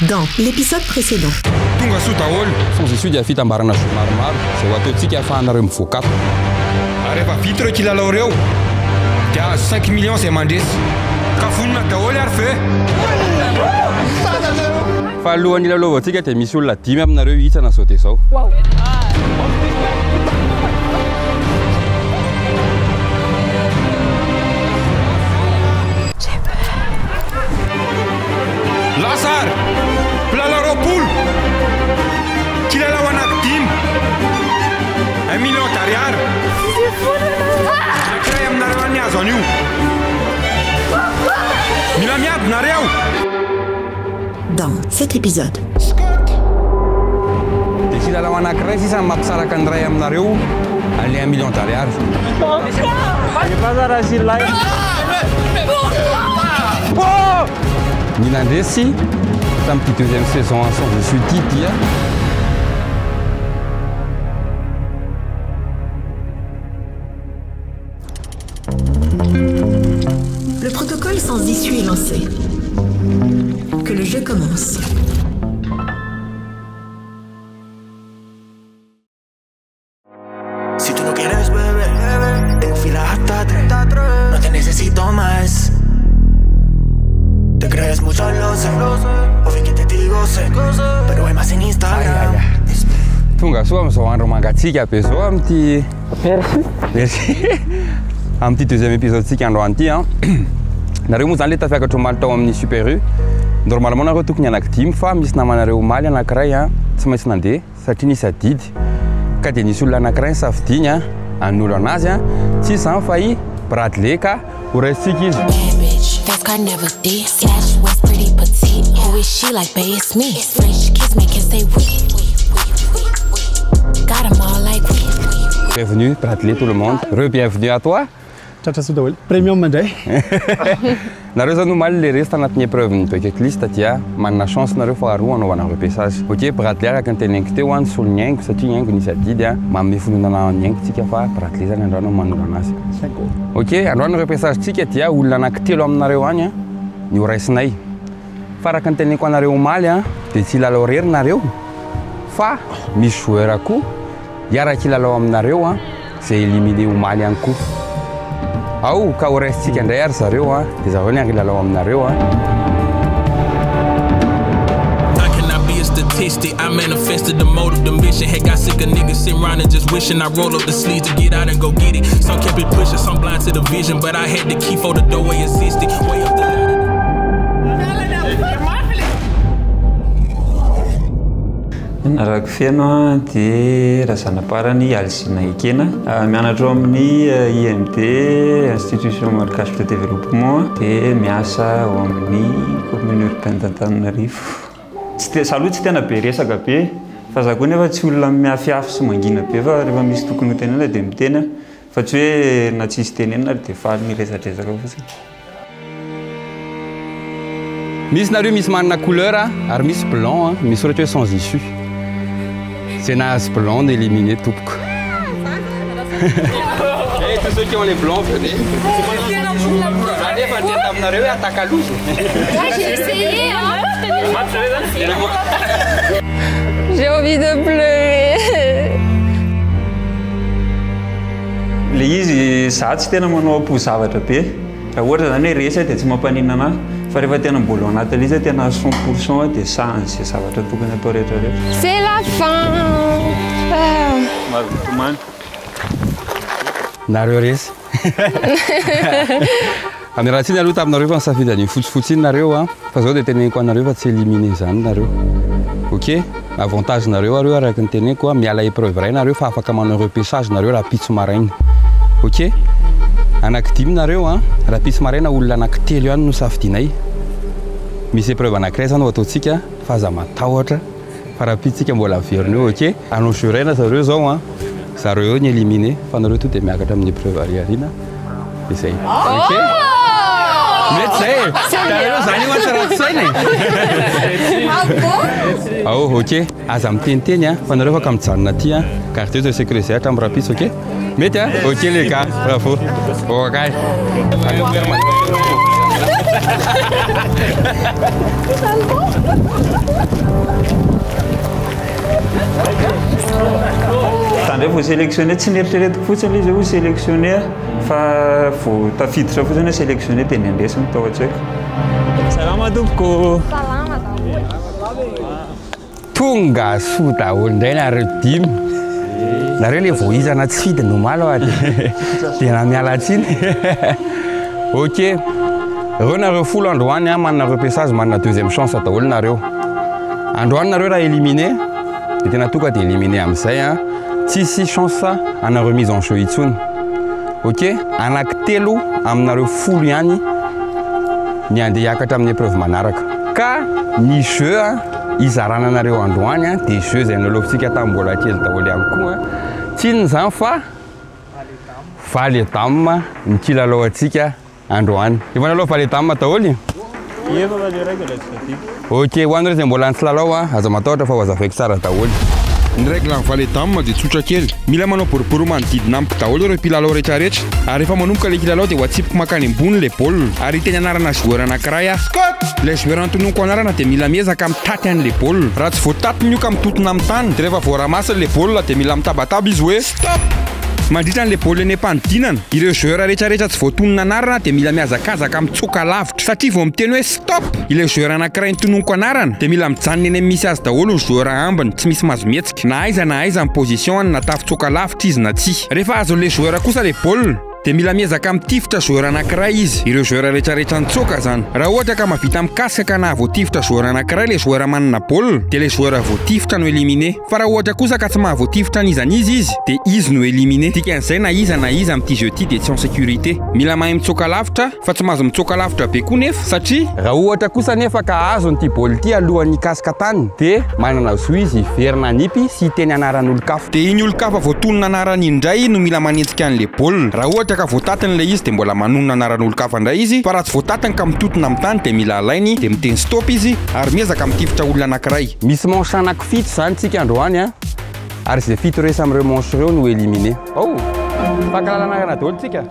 Dans l'épisode précédent. Tonga soa daholo. Sans issue dia fitambarana zo maromaro zay ho ataontsika ahafahanareo mivoakato. Rehefa vita ireo kilalao ireo dia azo 5 millions izay mandresy. Ka vonona daholo ary ve? Fa alohan'ny ilalaovantsika dia misy olona 5 aminareo hitsana zao dia zao. Lazar! Mpilalao roapolo! Kilalao anankidimy! 1 million d'ariary! Anankiray aminareo any azo an'io! Mila miady nareo! Dans cet épisode. Dia kilalao anankiray sisa mampisaraka ny ray aminareo an'ilay 1 million d'ariary. Mila ndresy tamin'ity deuxième saison sans je suis Titi. Le protocole sans issue est lancé. Que le jeu commence. Si tú no quieres beber, tengo fila hasta 3. No te necesito más. Te crees mucho, lo sé. Ouvi que te digo, sé. Pero hay más en Instagram. Tonga soa amin'izao andro mangatsiaka be zao amin'ity. Merci. Amin'ity deuxième épisode-tsika androany ity a. Nareo moa zany le tafiakatra omaly tao amin'ny Super U. Normalement nareo tokony anankidimy fa misy namanareo omaly anankiray a tsy maintsy nandeha satria nisy adidy. Ka dia nisy olona anankiray nysafidiany a hanolo anazy a tsy zany fa i Bradley ka ho raisitsika izy. Fast car never did. Slash was pretty petite. Who is she like, babe? It's me. French kiss make it say we. Got them all like we. Bienvenue Bradley tout le monde. Re-bienvenue à toi. Premium mandray. Nareo zany omaly le resy tanatin'ny épreuve ny bucket list dia manana chance nareo faharoa anaovana repêchage. Ok Bradley araka ny teneniko teo any solo ny haingo satria ny haingo nisy adidy a manome fononana ny haingotsika fa Bradley zany androany manolo anazy. Ok androany repêchage tsika dia olona anankitelo aminareo any a ny horaisinay. Fa araka ny teneniko anareo omaly a dia tsy hilalao rery nareo fa misy joueur koa hiaraka hilalao aminareo a zay éliminé omaly ihany koa. Ao ka ho raisitsika indray ary zareo a dia zareo ny hilalao aminareo a. I manifested the motive, the mission. Had got sick of niggas sitting around and just wishing I roll up the sleeves to get out and go get it. Some kept it pushing, some blind to the vision, but I had the key for the doorway assisted. Way up the ladder. Araka fiaino dia razanaparany Alzina Ekena mianatra amin'ny IMD Institution Malagasy pour le Développement dia miasa ao amin'ny commune urbaine d'Antananarivo. Saloha tsy tena be resaka be fa za koa nefa tsy olona miafiafy sy mangina be fa rehefa misy tokony ho tenena dia mitena fa tsy hoe na tsisy tenena ary dia faly miresatresaka fotsiny. Misy nareo misy manana couleur ary misy blanc misy ohatra hoe sans issue. C'est naze blanc éliminé tout. Et tous ceux qui ont les blancs, venez. Allez, attaque à louche. J'ai essayé, hein. J'ai envie de pleurer. Le izy za tsy tena manao ampo-zavatra be. Raha ohatra zany hoe resy dia tsy mampanina fa rehefa tena mbola anaty izy tena 100% dia sahany zay zavatra tokony atao rehetrarehetra. C'est la fin. Mazotomany. Nareo resy. Amin'ny raha tsiny aloha taminareo fa nisafidy an'iny fotsifotsy iny nareo fa zao dia teneniko anareo fa tsy éliminé zany nareo. Ok avantage nareo areo araka ny teneniko miala épreuve ray nareo fa afaka manao repêchage nareo raha pitso maraina. Ok anankidimy nareo raha pitso maraina olona anankitelo ihany no safidinay. Misy épreuve anankiray zany ho ataontsika fa aza matahotra fa raha pitsika mbola averiny eo. Ok anao jouraina zareo zao zareo ny éliminé fa nareo to dia miakatra amin'ny épreuve ariarina dia zay. Ok mety zay tareo zany io atsaraty saina. Ao ok aza miteniteny fa nareo afaka mijanona aty carte de sécurité hatramin'ny rapitso. Ok mety ok les gars bravo. Ok Indray vao sélectionné tsy nieritrereto fotsiny izy ho sélectionné fa vao tafiditra fotsiny sélectionné dia ny andesiny tao an-tsaiko. Salama tompoko. Salama daholo. Tonga soa daholo indray nareo dimy. Nareo le voizana tsy fidy no malo dia na miala tsiny. Ok. Reo nareo folo androany manana repêchage manana deuxième chance daholo nareo. Androany nareo raha éliminé dia tena tonga dia éliminé amin'izay tsisy chance ana remise en jeu intsony. Ok, anankitelo aminareo folo ihany ny andeha hiakatra amin'ny épreuve manaraka. Ka ny jeu izarana nareo androany dia jeu izay nalaovitsika tamin'ny mbola kely daholo ihany koa. Tsy inona fa valy dame ny kilalao antsika androany. Efa nalao valy dame daholo? Efa valy raiky la tsy. Ok, ho anareo izay mbola tsy lalao aza matahotra fa ho azavaiko tsara daholo. Ny règle amin'ny valy dame dia tsotra kely. Mila manao boribory manodidina ampy daholo ireo mpilalao rehetrarehetra. Ary rehefa manomboka le kilalao dia ho atsipiko makany ambony le baolina. Ary teny anarana joueur anankiray le joueur antononiko anarana dia mila miezaka mitaty an'le baolina. Raha tsy voatatiny io ka mitotona amin'ny tany dia rehefa voaramasina le baolina dia mila mitabataba izy hoe stop. Mandritra an'le baolina eny am-panidinana. Ireo joueur rehetrarehetra tsy voatonona anarana dia mila mihazakazaka mitsoka lavitra satria vao miteny hoe stop ilay joueur anankiray nitononiko anarana dia mila mijanona eny misy azy daholo ny joueur ambiny tsy misy mazometsika na aiza ny position na tafitsoka lavitra izy na tsy. Rehefa azon'le joueur kosa le baolina dia mila miezaka mitifitra joueur anankiray izy. Ireo joueur rehetrarehetra nitsoka zany. Raha ohatra ka mavita mikasika na voatifitra joueur anankiray le joueur manana baolina dia le joueur voatifitra no éliminé. Fa raha ohatra kosa ka tsy mahavoatifitra an'izan'izy izy dia izy no éliminé. Dikan'izay na iza amin'ity jeu ty dia tsy en sécurité. Mila mahay mitsoka lavitra fa tsy mahazo mitsoka lavitra be koa nefa satria raha ohatra kosa nefa ka azo n'ity baolina ty alohan'ny kasika tany dia manana zo izy hiverina nipy sy teny anaran'olo-kafa. Dia iny olo-kafa voatonona anarany indray no mila manenjika an'le baolina. Raha ohatra ka voatatiny le izy dia mbola manonona anaran'olo-kafa indray izy fa raha tsy voatatiny ka mitotona amin'ny tany dia mila alainy dia miteny stop izy ary miezaka mitifitra olona anankiray. Misy manche anankifito zany tsika androany ary izay fito resa amin'ireo manche ireo no éliminé. Fankalalana daholo tsika.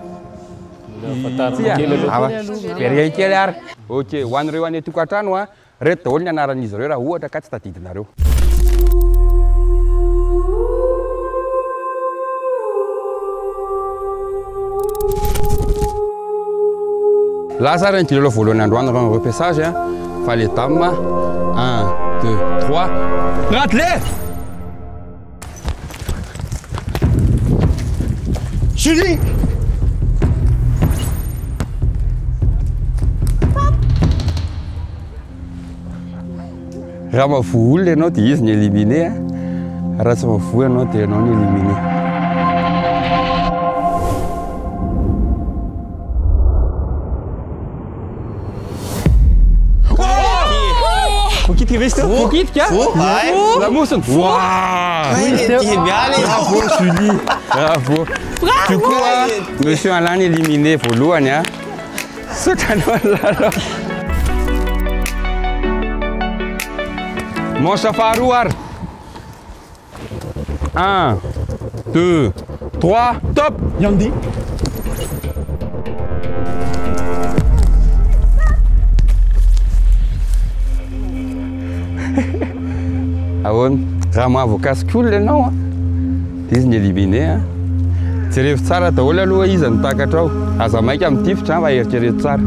Veria kely ary. Ok, ho an'ireo any tokantrano reto daholo ny anaran'izy ireo raha ohatra ka tsy tadidinareo. Lasa ny kilalao voalohany androany rano repêchage valy dame 1 2 3 rate-le Julie raha mavoa olona ianao dia izy ny éliminé raha tsy mavoa ianao dia ianao ny éliminé. Vokitika ve izy teo? Vokitika? Lamosiny? Bravo Julie! Bravo! Du coup, monsieur Alain éliminé voalohany sotranao ny lalao. Manche faharoa ary. 1 2 3 top! Yandi! Ahoana raha mahavoakasika olona ianao dia izy ny éliminé. Jerevy tsara daholo aloha izy no takatra ao. Aza maika mitifitra mba eritrereto tsara.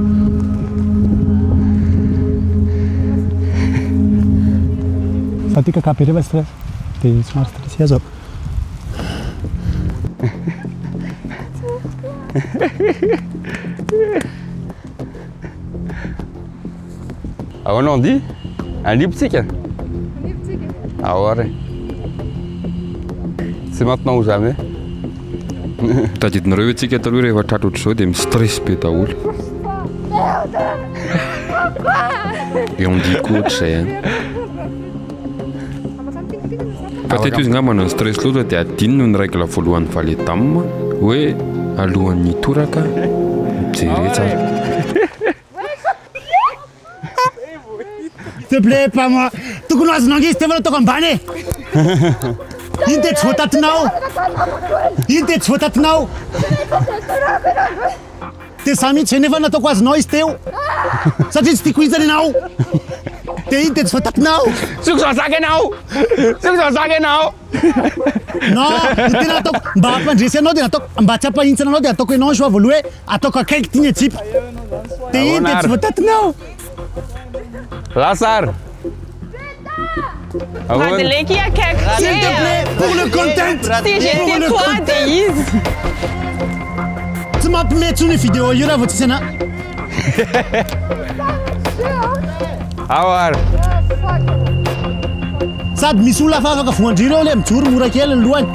Fa tika kapereva stress dia somary stressé azo. Ahoana andy? Anlipotsika? Ah ouais. C'est maintenant ou jamais. Tadidinareo antsika taloha rehefa tratra ohatr'izao dia mistress be daholo. Eo andiko ohatr'izay fa teto izy ngamba manao stress loatra dia adininy ny règle voalohan'ny valy dame hoe alohan'ny toraka mijery tsara. S'il te plaît, pas moi. Tokony azonao izy teo ataoko ambany. Iny dia tsy voatatinao. Iny dia tsy voatatinao. Dia za mihitsy nefa nataoko azonao izy teo. Satria tsy tiako izany ianao. T'es inte ens fattat now. Suk sa sake now. Non, tena ataoko mba hampandresy anao dia ataoko mba tsy hampahintsana anao dia ataoko ianao soa voaloha hoe ataoko akaiky ty ny atsipa. T'es inte ens fattat now. Lasar. Madeleine qui a quelque S'il te plaît, pour le content. Si j'étais toi, Théise. Tsy mampimetsy ny vidéo io raha vao tsisy ana. Awar. Sady misy olona fa afaka voandry reo le mijoro mora kely ny lohany.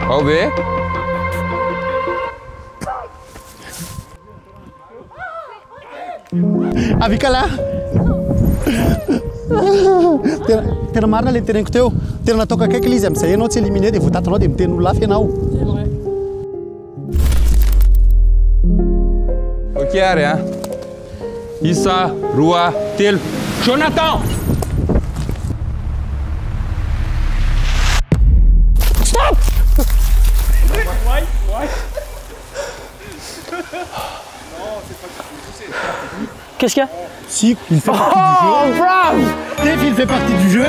Obe. Avika la. Tena marina le tereniko teo. Tena nataoko akaiky le izy amin'izay ianao tsy éliminé dia voatatanao dia miteny olona hafa ianao. Ok, are, hein? Issa, Roa, Telo. Jonathan! Stop! Qu'est-ce qu'il y a? Si, il fait partie du jeu. Bravo! Steph, il fait partie du jeu.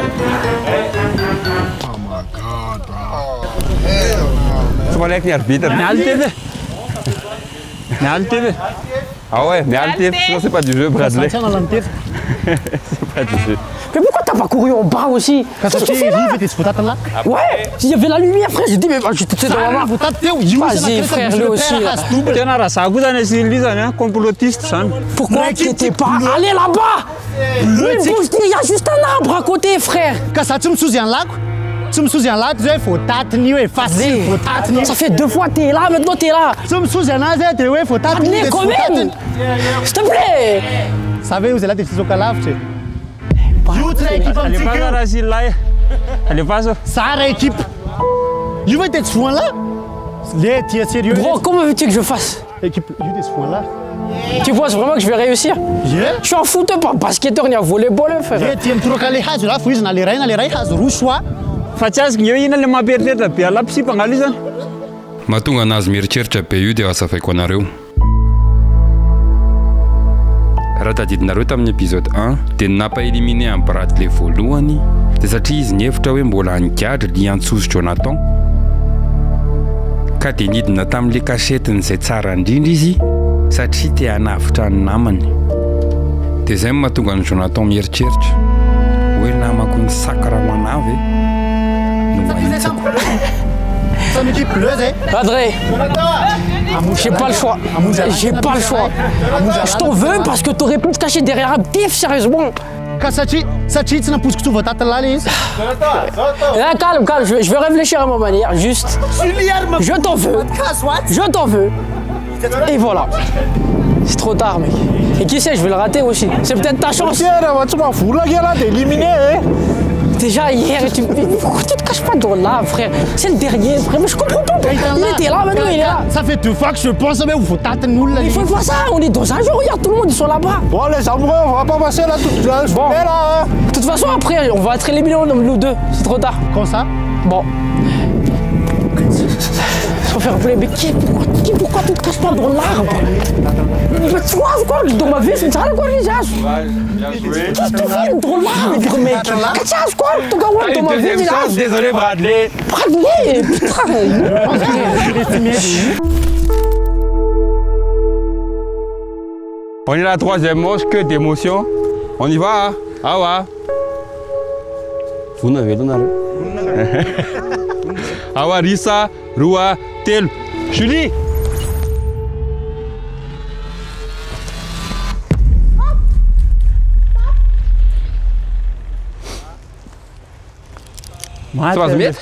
Oh my God, bro. C'est mon équipe arbitre. Ah ouais, mais Altef, sinon c'est pas du jeu, Bradley. C'est pas du jeu. Mais pourquoi t'as pas couru en bas aussi? Qu'est-ce que tu fais là? Ouais, il y avait la lumière, frère. J'ai dit, mais je te sais dans la main. Vas-y, frère, lui aussi. Pourquoi t'étais pas allé là-bas? Il y a juste un arbre à côté, frère. Tu me souviens là? Tu me souviens là? Tu faut t'atteindre, facile. Ça fait 2 fois que t'es là, maintenant t'es là. Tu me souviens là? Il faut t'atteindre. Allez, quand même. S'il te plaît. Savez, vous êtes là, des petits ocalafs, tu sais. Elle est pas ça. Sarah équipe. Je vais être soin là. Tu es sérieux? Bro, comment veux-tu que je fasse? Équipe, je vais être soin là. Tu penses vraiment que je vais réussir? Je suis un footeux, pas basketteur ni un volleyball, frère. Tu aimes trop les hazo là, faut y aller les hazo rouge soit. Fatias ngeo ina le mamperitreritra be alapy pangaly izany. Mahatonga anazy mieritreritra be io dia asafaiko anareo. Raha tadidinareo tamin'ny épisode 1 dia nampaéliminé amin'ny Bradley voalohany dia satria izy nihevitra hoe mbola hangadra liantsozy Jonathan ka dia nidina tamin'ilay kasetiny izay tsara indrindra izy satria te hanavitra ny namany. Dia izay mahatonga ny Jonathan mieritreritra hoe namako ny sakra manavy Son équipe bleuze, hein? Adré, j'ai pas le choix. J'ai pas le choix. Je t'en veux parce que t'aurais pu te cacher derrière un diff, sérieusement. Sachi, tu n'as pas ce que tu veux t'attendre là, calme, je vais réfléchir à ma manière, juste. Je t'en veux. Je t'en veux. Et voilà. C'est trop tard, mec. Et qui sait, je vais le rater aussi. C'est peut-être ta chance. Tu m'en fous, là, t'es éliminé, hein? Déjà hier, pourquoi tu te caches pas dans là, frère? C'est le dernier, frère, mais je comprends pas. Il était là, maintenant il est là. Ça fait 2 fois que je pense, mais il faut t'attendre là. Il faut pas ça, on est dans un jeu, regarde, tout le monde, ils sont là-bas. Bon, les amoureux, on va pas passer là toute la journée là. De toute façon, après, on va être éliminés, nous deux. C'est trop tard. Comment ça? Bon. Sans faire play, mais pourquoi tu te caches pas dans l'arbre? Mais tu vois, quoi, dans ma vie, c'est ça, quoi, les gars? Qu'est-ce que tu fais dans l'arbre, mec? Qu'est-ce que quoi, tu gars, dans ma vie, là? Désolé, Bradley. Bradley, putain. On est la 3e manche, que d'émotion. On y va, hein? Ah ouais. Vous n'avez pas Ah ouais, Rissa, Roa, Tel, Julie.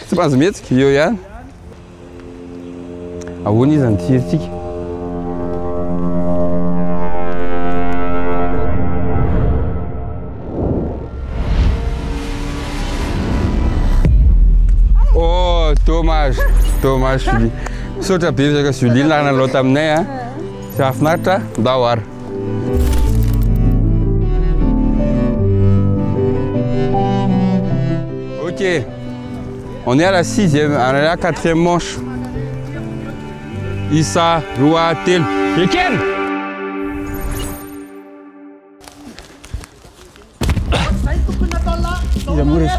C'est pas Zmet qui est là. Ah, on est un tirtik. Oh, dommage, Julie. So tu as vu que Julie là dans l'autre amené, hein? C'est à fenêtre, d'avoir. Ok, on est à la 6e, on est à la 4e manche. Issa, Roa, Tel, Eken! Iza Maurice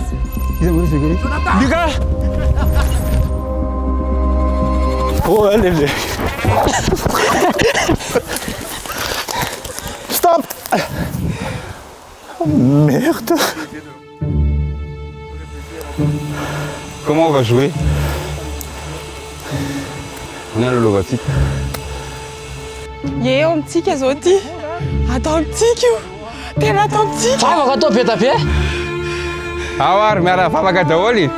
Gary. Lucas. Oh, allez. Stop. Oh, merde. Comment on va jouer? On a le logotype. Ye om ti ke zoti. Attends ti que. T'es là ton ti. Fala com a tua pé, tá pé? Awar, mera fala ka tawoli.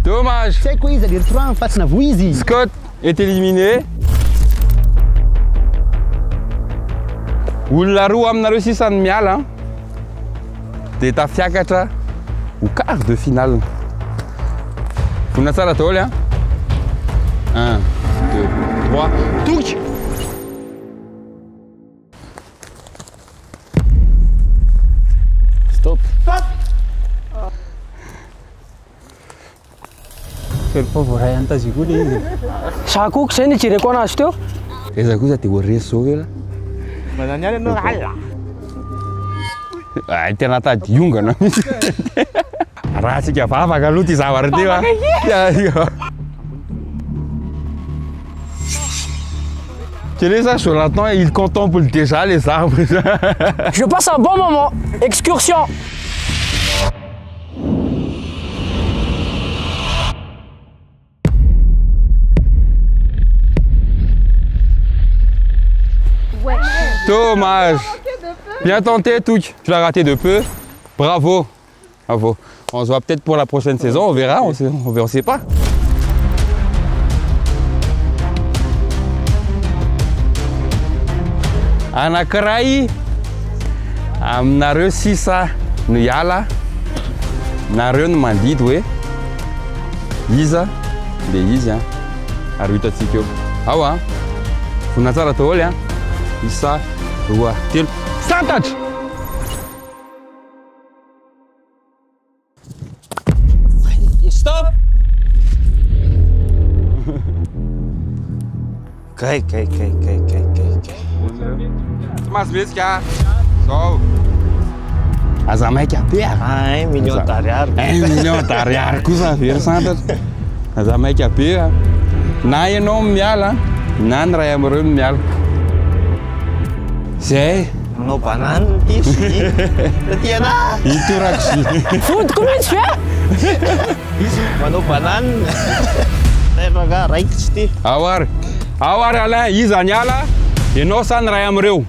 Dommage. C'est quoi, ils allaient retrouver en face de vous. Scott est éliminé. Oularu amina réussi ça de mial, hein. T'es fiakatra au quart de finale. Vous n'avez pas la tôle, hein. 1, 2, 3, touc. Stop. Stop. Quel pauvre Ryan, t'as dit quoi? Chaco, que c'est une tire qu'on a acheté. Et ça cause t'es au réseau là. Mas a minha não rala. Ah, tem nata junga, não? Rasi que a fava galuti sawardiwa. Ya, ya. Tu les as sur l'instant et ils contemplent déjà les arbres. Je passe un bon moment. Excursion. Dommage. Bien tenté, Touc. Tu l'as raté de peu. Bravo. Bravo. On se voit peut-être pour la prochaine saison. On verra. On sait pas. Anakarai. Amnareo sisa no iala. Nareo no mandidy hoe iza le izy a ary ho hitantsika eo. Ao a. Vonina tsara daholo a. Isa, roa, telo. Santatra! Stop! Cai. Mas vezes que a sol. As amai que a terra. 1 milhão de ariar. 1 milhão de ariar. Coisa a ver, Santatra. As amai que a terra. Na é nome miala. Na não é morrer miala. Zay. Manao banane izy. Tiana. Ito raksy. Food, comment tu fais? Manao banane. Raga raiky tsy ty. Awar Alain, izy aniala. Ianao sa ny ray am'ireo.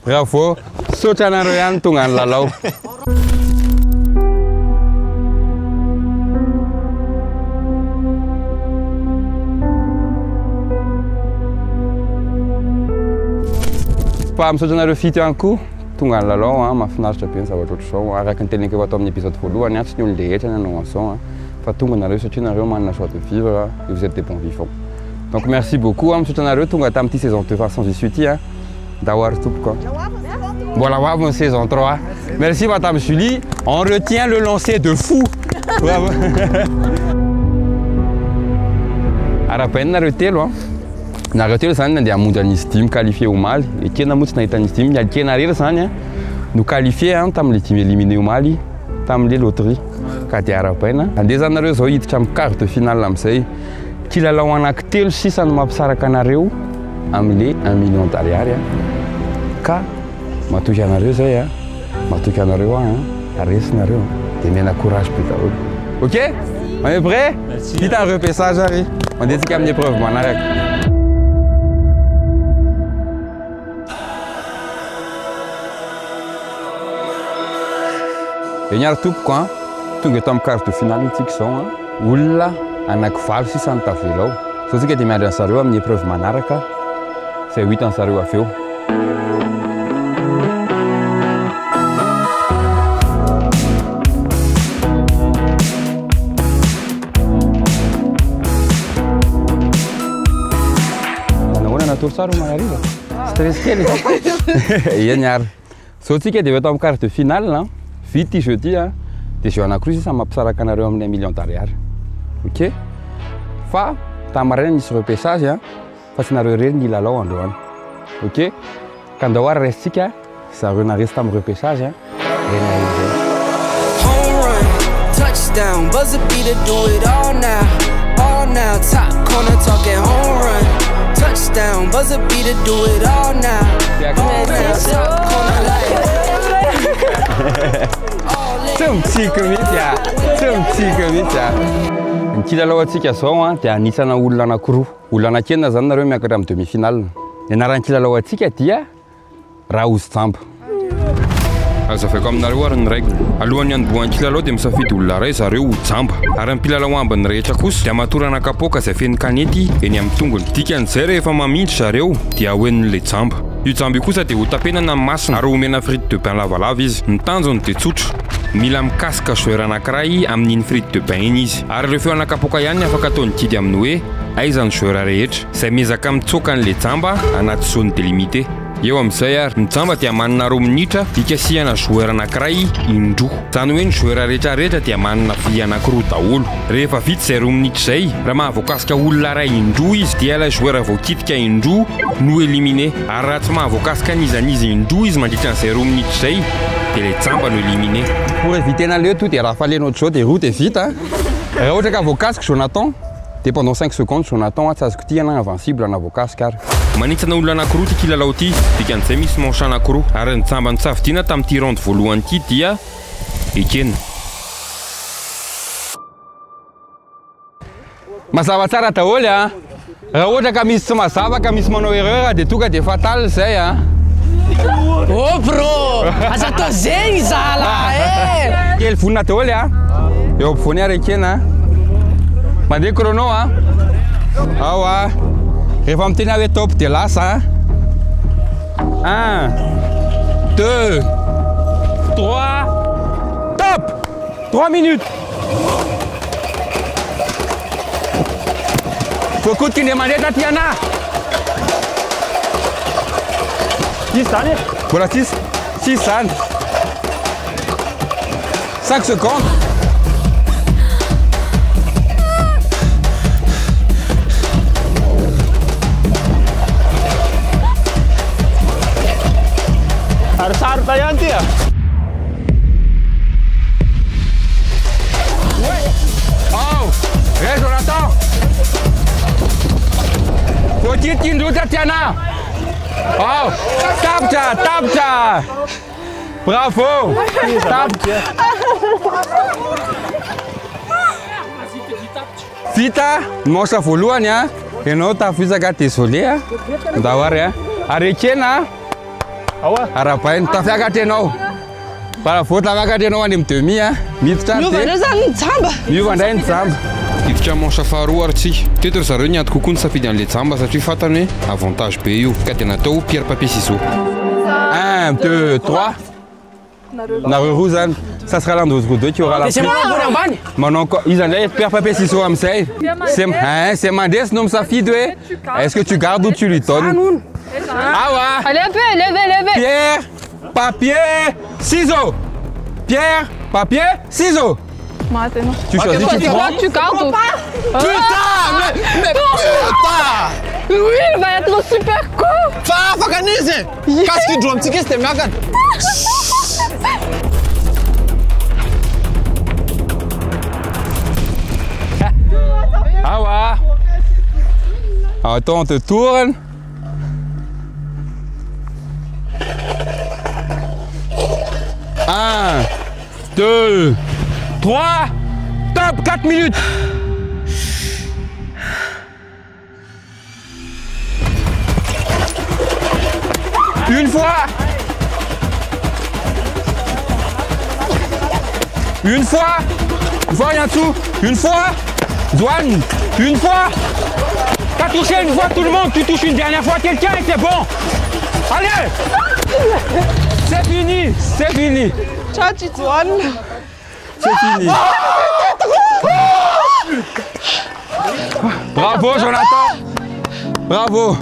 Bravo. Saotra anareo ihany tonga ny lalao. Fa misaotra anareo fito ihany koa tonga ny lalao, mahafinaritra be ny zavatra ohatr'izao. Araka ny teneniko efa tao amin'ny épisode voalohany, tsy ny olona rehetra nanao an'izao, fa tonga anareo satria nareo manana joie de vivre et vous êtes des bons vivants. Donc merci beaucoup, misaotra anareo tonga tamin'ity saison 2 sans issue ity. D'avoir tout quoi. Voilà, bravo, saison 3. Merci Madame Julie. On retient le lancer de fou. Bravo. Arapena retelo. Na retelo zany nandeha hamonjy an'izy dimy qualifié omaly. Ekena moa tsy nahita an'izy dimy, mialykena rera zany no qualifié tamin'le dimy éliminé omaly tamin'le loterie. Ka dia arapena. Andeha zany nareo zao hiditra amin'ny quart de finale amin'izay. Kilalao anankitelo sisa no mampisaraka anareo amin'le 1 million d'ariary. Ka matoky anareo zay matoky anareo aresinareo dia miana courage plus daholo. Ok? On est prêt? Vita un repaissage ary. Mandehitsika amin'ny épreuve manaraka. Enyary tompoko tonga eto amin'ny quart de finale itsika zao olona anankivalo sisa ny tavelao. So tsika dia miandry an'zareo amin'ny épreuve manaraka zay ho hitan'zareo avy eo. matory tsara marariva. Stress kely. Eny ary. So tsika dia eto amin'ny quart de finale vita ity jeu ty dia jeu anankiroa izy samy mampisaraka anareo amin'ny 1 million d'ariary. OK? Fa tamarina nisy repêchage fa tsy nareo rery nilalao androany. OK? Ka andao ary restsika zareo naresy tamin'ny repêchage home run, touchdown, buzzer beater, do it all now, top corner talking home run, touchdown, buzzer beater, do it all now, top corner like. Tsumtsika mihitsy Ny kilalao antsika zao dia anisana olona anankiroa. Olona anankenina zany nareo miakatra amin'ny demi-finale. Ny anaran'ny kilalao antsika dia Raozy Jamba. Azafako aminareo ary ny règle. Alohan'ny handohan'ny kilalao dia misafidy olona ray zareo Jamba. Ary ny mpilalao ambiny rehetra kosa dia matorana kapoaka izay feno kanety eny amin'ny tongony. Dikan'izay rehefa mamindry zareo dia hoen'ilay Jamba. Io Jamba io kosa dia ho tapenana amin'ny masony ary homena frite de pain lavalava izy. Ny tanjony dia tsotra. Mila mikasika joueur anankiray amin'iny frite de pain iny izy. Ary rehefa anakapoaka ihany afaka ataony didy amin'ny hoe aiza ny joueur rehetra izay miezaka mitsoka an'ilay Jamba anaty zone délimité. Eo amin'izay ary ny Jamba dia manana 2 minitra ikasihana joueur anankiray indroa. Zany hoe ny joueur rehetrarehetra dia manana vy anankiroa daholo. Rehefa vita izay 2 minitra izay, raha mahavoakasika olona ray indroa izy dia ilay joueur voakitika indroa no éliminé. Ary raha tsy mahavoakasika nizanizy indroa izy mandritra an'izay 2 minitra izay dia ilay Jamba no éliminé. Pour éviter an'ilay tout dia raha falenao ohatr'izao dia roue dia vita. Raha ohatra ka voakasika Jonathan dia pendant 5 secondes Jonathan tsy azoko ty invincible na voakasika ary. Manitsana olona anankiroa ty kilalao ty, dikan'izay misy manche anankiroa. Ary ny Jamba nisafidiana tamin'ity round voalohany ty dia ekena. Mazava tsara daholo raha ohatra ka misy tsy mazava ka misy manao erreur dia tonga dia fatale zay Oh bro, aza atao zegny zala Kely vonina daholo eo ampovoany ary ekena mandeha chrono ao rehefa miteny hoe top dia lasa 1 2 3 top 3 minutes voakodiky indray mandeha taty ana tsisy zany mbola tsisy zany 5 secondes Saruta ihany ty Jonathan voakitika indroa taty ana tapitra bravo vita manche voalohany ianao tafisaka désolé andao ary ary ekena arabainy tafiakatra ianao bravo tafiakatra ianao any amin'ny demi miditra miovandreo zany ny Jamba miovandray ny Jamba iditra manche faharoa ary tsy teto zareo niady kokoa ny safidy an'ilay Jamba satria fantany hoe avantage be io ka dia natao pierre papier ciseaux 1 2 3 nareo roa zany ça sera l'un de vous deux qui aura la plus manao izy andray pierre papier ciseaux amizay c'est mandesy no misafidy hoe est-ce que tu gardes ou tu lui donnes Allez un peu, levez. Pierre, papier, ciseaux. Pierre, papier, ciseaux. Maintenant. Tu choisis, tu prends. Tu gardes. Putain, mais putain! Oui, il va être super cool. Fakanise! Qu'est-ce qu'il joue un petit c'était magan. Attends, on te tourne. Un, 2, 3, top, 4 minutes. Une fois. Une fois, rien dessous. Une fois, douane. Une fois. T'as touché une fois tout le monde, tu touches une dernière fois quelqu'un et c'est bon. Allez. C'est fini, c'est fini. Ciao, Titoine. C'est fini. Bravo, Jonathan. Bravo.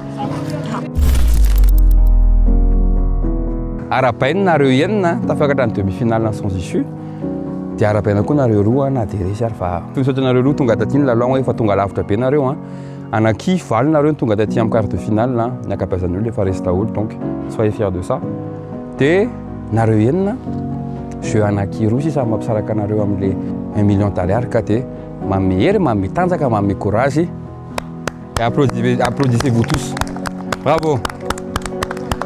arapaina nareo enina tafakatra ny demi-finale sans issue dia arapaina koa nareo roa na dia resy ary fa tosaotra nareo roa tonga taty ny lalao efa tonga lavitra be nareo anaky valo nareo tonga taty amin'ny quart de finale ny akapiazan'olo efa resy daholo donc soyez fier de ça dia nareo enina jeu anaky roa sisa mampisaraka nareo amin'le 1 million d'ariary ka dia mamehery mametanjaka mame courage et applaudissez-vous tous bravo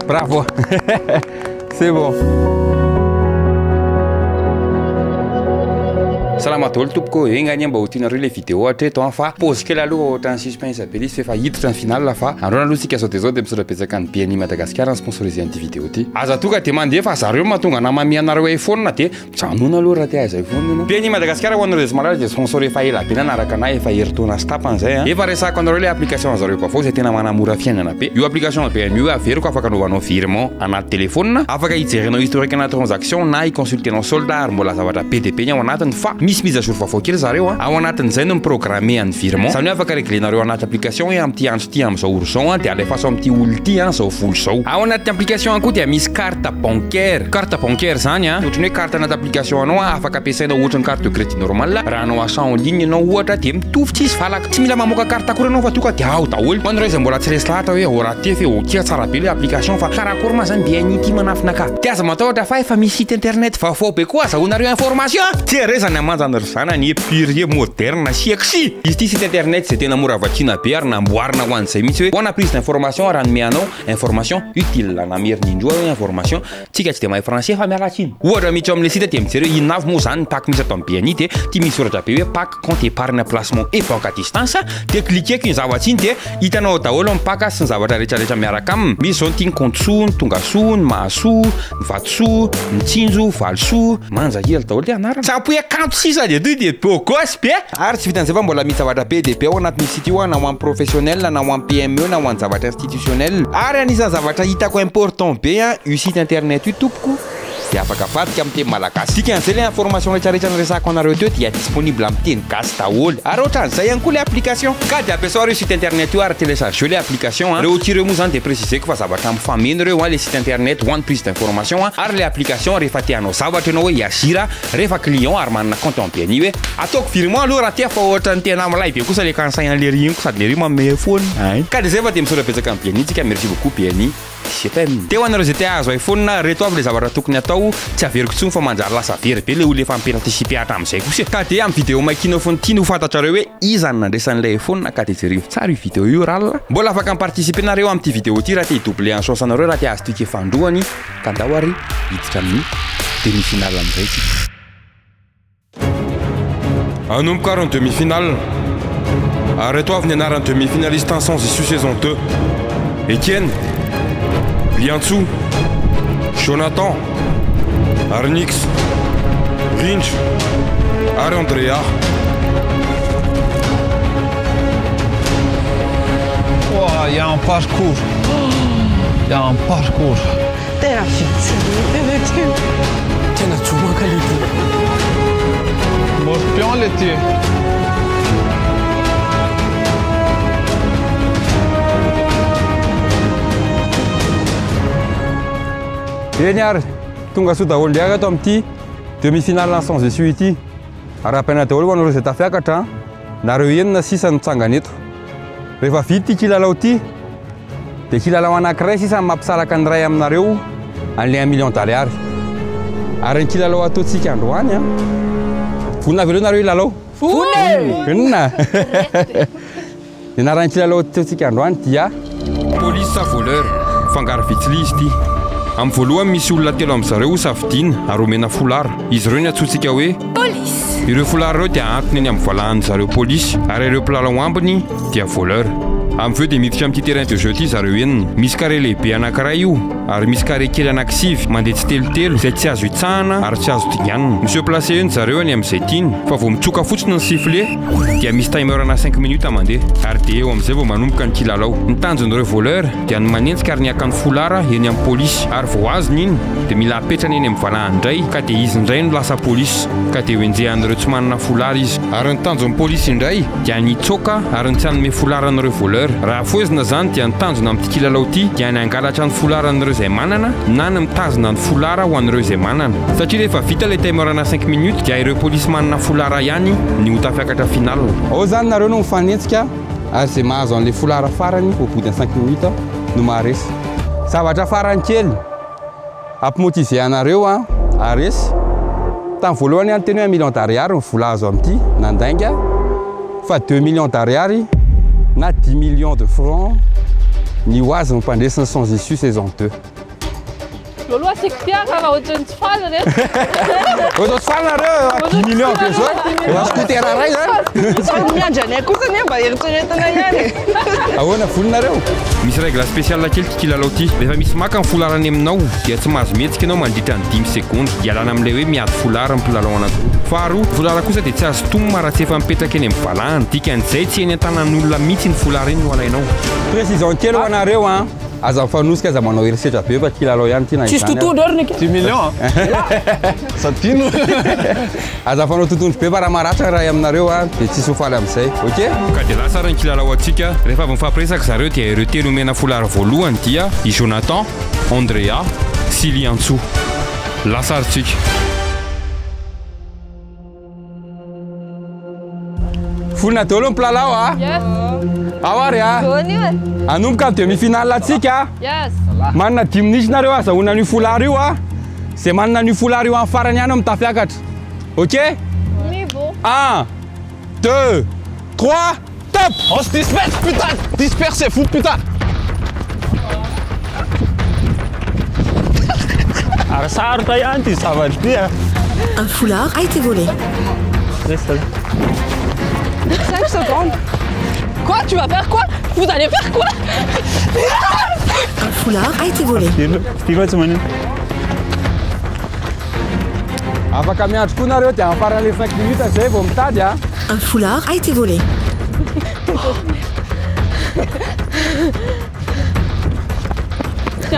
bravo c'est bon. Salama daholo tompoko engany mba ho tianareo le vidéo hatreto fa pause kely aloha ohatran'ny suspense be izy fa hiditra ny finale fa androana aloha sika zao dia zao dia misora-petsaka ny BNI Madagascar sponsorisé an'ity vidéo ty aza toka dia mandeha fa zareo mahatonga namamianareo iPhone dia mijanona aloha raha tia aza iPhone BNI Madagascar ho anareo malala dia sponsor efa ela be nanaraka anahy efa heritaona sy tapany zay efa resako anareo le application zareo vaovao zay tena manamora fiainana be io application BNI averiko afaka anaovanao virement anaty téléphone afaka hijerinao historique na transaction na hiconsultenao soldat ary mbola zavatra BDP ny ao anatiny fa misy mise à jour vaovao kely zareo ao anatin'izay no miprogramme an'ny virement zany hoe afaka réglenareo anaty application hoe amin'ity andro ty amin'izao oro zao dia alefaso amin'ity olo ty zao volo zao ao anaty application koa dia misy carte bancaire zany ohatrany hoe carte anaty application anao afaka ampiasainao ohatrany carte de crédit normal raha anao achat en ligne anao ohatra dia mitovitra izy valaka tsy mila mamoaka carte akory anao fa tonga dia ao daholo ho anareo izay mbola tsy resy lahatra hoe oraty fe okia tsara be le application fa karakory ma zany BNI ty manafina ka dia aza matahotra fa efa misy site internet vaovao be koa azahonareo information tsy rezany amanjany zana ny épurier moderne siaksi izy ty site internet zay tena mora vakiana be ary namboarina ho an'izay mihitsy hoe ona prise d'information raha nomeanao information utile namerindindroa hoe information tsika tsy dia mahay français fa miala tsiny ohatra mihitsy amin'le site dia mijery hoe inona avy moa zany ny pack misy atao amin'ny BNI dia ty misy soratra be hoe pack compte épargne placement et banque à distance dia cliqueko iny zavatra iny dia hitanao daholo amin'ny pack sy ny zavatra rehetrarehetra miaraka aminy misy zao ny tia ny compte soa ny tonga soa ny mahasoa ny vatosoa ny tsinjo valosoa manjakely daholo dia anarana sapoe kanto sisa dia dia bogos be ary tsy vitan'izay fa mbola misy zavatra BDP ao anatin'ny site io na ho an'ny professionnel na ho an'ny PME na ho an'ny zavatra institutionnel ary anisan'ny zavatra hitako important be io site internet io tompoko dia afaka vadika amin'ny teny malagasy dikan'izay le information rehetrarehetra nyresako anareo teo dia disponible amin'ny teny gasy daholo ary ohatran'izay ihany koa le application ka dia ampiasao reo site internet io ary téléchargeo le application reo tireo moa zany dia préciseko fa zavatra mifameno reo le site internet ho an'ny prise d'information ary le application rehefa tianao zavatra ianao hoe iazira rehefa client ary manana compte en BNI hoe ataoko virement aloha raha tia fa ohatran'ny tena malay be kosa le kansaina le ry iny ko sady le ry mamay phone ka dia zay fa dia misora-petsaka amin'ny BNI tsika merci beaucoup BNI teo anareo zay tia azo iPhone reto avy le zavatra tokony atao tsy averiko tsony fa manjary lasa very be le olo efa miperatisipe hatra amin'izay kosa ka dia amin'ny vidéo maikina fony ty no fantatrareo hoe izany nandresan'ilay iPhone ka dia jerivo tsara io vidéo io ralina mbola afaka miparticipe nareo amin'ity vidéo ty raha tia hidoubler en chance anareo raha tia azo toika fandroany ka andao ary hiditra amin'ny demi-finale amin'izay ty anomboka ary ny demi-finale reto avy ny anarany demi-finaliste sans issue saison 2 Etienne Liantsou, Jonathan, Arnix, Rinch, Andrea. Wow, il y a un parcours. Il y a un parcours. T'es la fille. Tiens, tu vois qu'elle est. Bon, pion l'été. Eny ary tonga soa daholo ndraiky ato amin'ity demi-finale sans issue ity arapaina daholo ho anareo izay tafiakatra nareo enina sisa nitsangana eto rehefa vita ty kilalao ty dia kilalao anankiray sisa mampisaraka ny ray aminareo an'le 1 million d'ariary ary ny kilalao ataontsika androany vonina avy leo nareo ilalao vonina dia narany kilalao ataontsika androany dia police sa voleur fangaro vitsili izy ty amin'ny voalohany misy olona telo amin'izareo safidiana ary omena folara izy ireo ny atsotsika hoe polisy ireo folara ireo dia antony eny amin'ny valahan'zareo polisy ary ireo mpilalao ambiny dia voleur amin'ny veo dia miditra amin'ity terrain de jeu ty zareo enina misy carré lehibe anankiray io ary misy carré kely anankisivy mandeha tsy telotelo izay tsy azo hitsahana ary tsy azo dinganina monsieur placé eny zareo any amin'izay tiny fa vao mitsoka fotsiny ny sifflet dia misy timer na 5 minutes mandeha ary dia eo amin'izay vao manomboka ny kilalao ny tanjon'ireo voleur dia ny manenjika ary niaka ny folara eny amin'ny polisy ary vao azony iny dia mila apetrany eny amin'ny valahany indray ka dia izy indray no lasa polisy ka dia hoenjehan'ireo tsy manana folara izy ary ny tanjon'ny polisy indray dia nitsoka ary ny tsy hanome folaran'ireo voleur voleur. Raha foizina zany dia nitanjona amin'ity kilalao ity dia ny angalatra ny folara an'ireo izay manana na ny mitazona ny folara ho an'ireo izay manana. Satria rehefa vita ilay timerana 5 minutes dia ireo polisy manana folara ihany ny ho tafiakatra final. Ao zany nareo no mifanentsika ary izay mahazo an'ilay folara farany au bout de 5 minutes no maharesy. Zavatra farany kely ampimotive anareo aresy. Tamin'ny voalohany any teny hoe 1 million d'ariary ny vola azo amin'ity nandainga fa 2 millions d'ariary na 10 millions de francs ny ho azy ny mpandresiny sans issue saison 2. Loloa sikitiaka raha ohatrany tsy fanana ohatrany tsy fanareo 10 millions pessoa scooter ray zany miandrany kosa ne mba eritreretina ihany ahoana volinareo. Misy règle spéciale kely ty kilalao ty. Rehefa misy maka ny folarany aminao dia tsy mahazo mihetsika ianao mandritra ny 10 secondes ialana amin'ilay hoe miady folara ny mpilalao anankiroa. Faharoa, folara kosa dia tsy azo tomma raha tsy efa mipetraka eny amin'ny valahany. Dikan'izay tsy eny an-tanan'olona mihitsy ny folara iny no alainao. Précision kely ho anareo aza mifanosika aza manao herisetra be fa kilalao ihany ty na tsisy totondo ary nika 10 millions satino aza fanao totondro be fa raha maratra raha aminareo dia tsisy hofaly amin'izay. Ok ka dia lasa ny kilalao antsika rehefa avy mifampiresaka zareo dia ireo telo omena folara voalohany dia i Jonathan, Andrea, Siliantso. Lasa arintsika. Fulina daholo ny mpilalao ahoary anomboka ny demi-finale atsika. Manana 10 minutes nareo azahoana an'io folara io zay manana an'io folara io amin'ny farany ihany mitafiakatra. Ok 1 2 3 top. On se disperse putain. Disperse c'est fou putain. Arsaarta ihany ty zavatra ty. Un foulard a été volé. Reste là. 5 secondes. Quoi? Tu vas faire quoi? Vous allez faire quoi? Un foulard a été volé. Afaka miandry koa nareo dia amparan'ilay 5 minutes zay vao mitady Un foulard a été volé. Tsy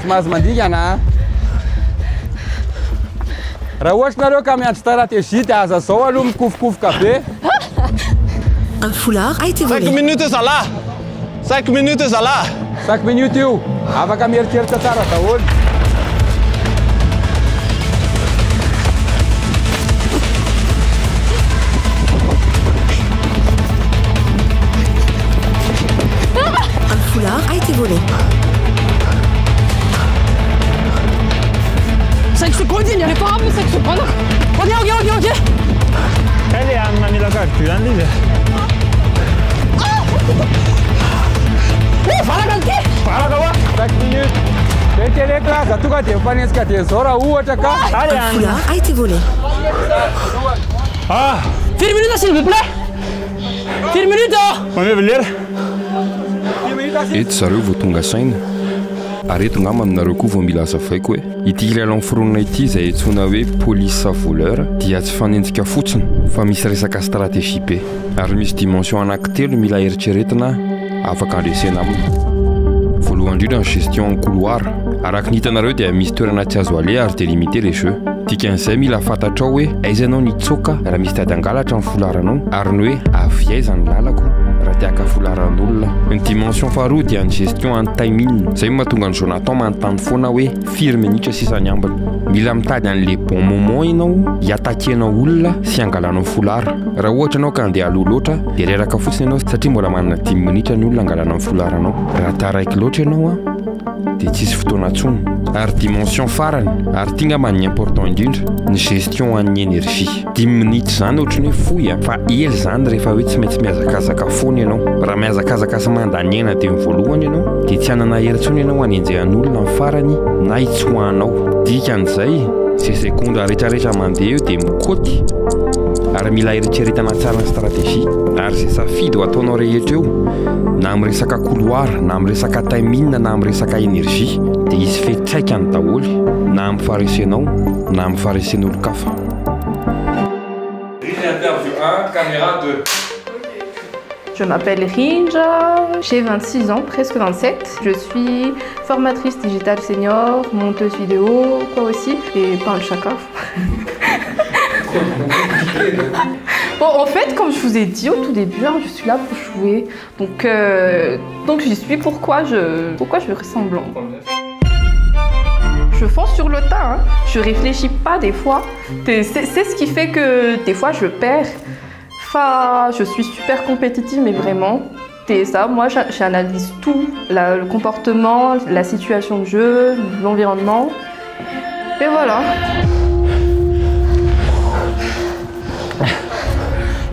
mahazo mandingana raha ohatra nareo ka miandry stratégie dia aza zao aloha mikofokofoka be. Un foulard a été volé. 5 minutes ça là. 5 minutes ça là. 5 minutes io afaka mieritreritra tsara daholo. Un foulard a été volé. 5 secondes, il n'y avait pas un peu 5 secondes. Ok. Elle est à Manila Card, tu l'as dit. Fala kawa 5 minutes. Betele klasa tuka dia mifanentsika dia zao raha ohatra ka. Un foulard a été volé. 4 minutes s'il vous plaît. 4 minutes. On est venir. Eto zareo vao tonga saina ary eto ngamba aminareo koa vao mila azavaiko hoe ity kilalao foronina ity izay antsoina hoe police sa voleur dia tsy fanenjika fotsiny fa misy resaka stratégie be ary misy dimension anankitelo mila eritreretina afaka andresena aminy. Voalohany indrindra ny gestion en couloir. Araka ny hitanareo dia misy toerana tsy azo ale ary délimiter les jeux. Dikan'izay mila fantatrao hoe aiza anao nitsoka raha misy tady angalatra ny folaranao ary ny hoe avy aiza ny lalako raha tiaka folaran'olona. Ny dimension faharoa dia ny gestion en timing. Izay mahatonga ny Jonathan manontany foana hoe firy minitra sisa ny ambiny. Mila mitady an'le bon moment ianao hiatakenao olona sy angalanao folara. Raha ohatra anao ka andeha aloha loatra dia reraka fotsiny ianao satria mbola manana 10 minitra ny olona angalanao folaranao. Raha taraiky loatra ianao dia tsisy fotoana intsony. Ary dimension farany ary tia ngamba ny important indrindra ny gestion an'ny énergie. 10 minutes zany ohatrany hoe fohy fa ely zany rehefa hoe tsy maintsy miazakazaka foana ianao. Raha miazakazaka sy mandany aina dia ny voalohany ianao dia tsy hanana hery intsony ianao hanenjehan'olona amin'ny farany na hitsoahanao. Dikan'izay izay sekonda rehetrarehetra mandeha eo dia mikoty ary mila eritreretana tsara ny stratégie ary izay safidy ho ataonao rehetra eo na amin'ny resaka couloir na amin'ny resaka timing na amin'ny resaka énergie dia izy fetsaikany daholy na amin'ny faharesenao na amin'ny faharesen'olo-kafa. Interview 1, caméra 2. Je m'appelle Rinja, j'ai 26 ans, presque 27. Je suis formatrice digitale senior, monteuse vidéo, quoi aussi, et pas un chaka. Bon, en fait, comme je vous ai dit au tout début, hein, je suis là pour jouer. Donc j'y suis. Pourquoi je fais semblant? Je fonce sur le tas, hein. Je réfléchis pas des fois. C'est ce qui fait que des fois je perds. Enfin, je suis super compétitive, mais vraiment. C'est ça, moi j'analyse tout, le comportement, la situation de jeu, l'environnement. Et voilà.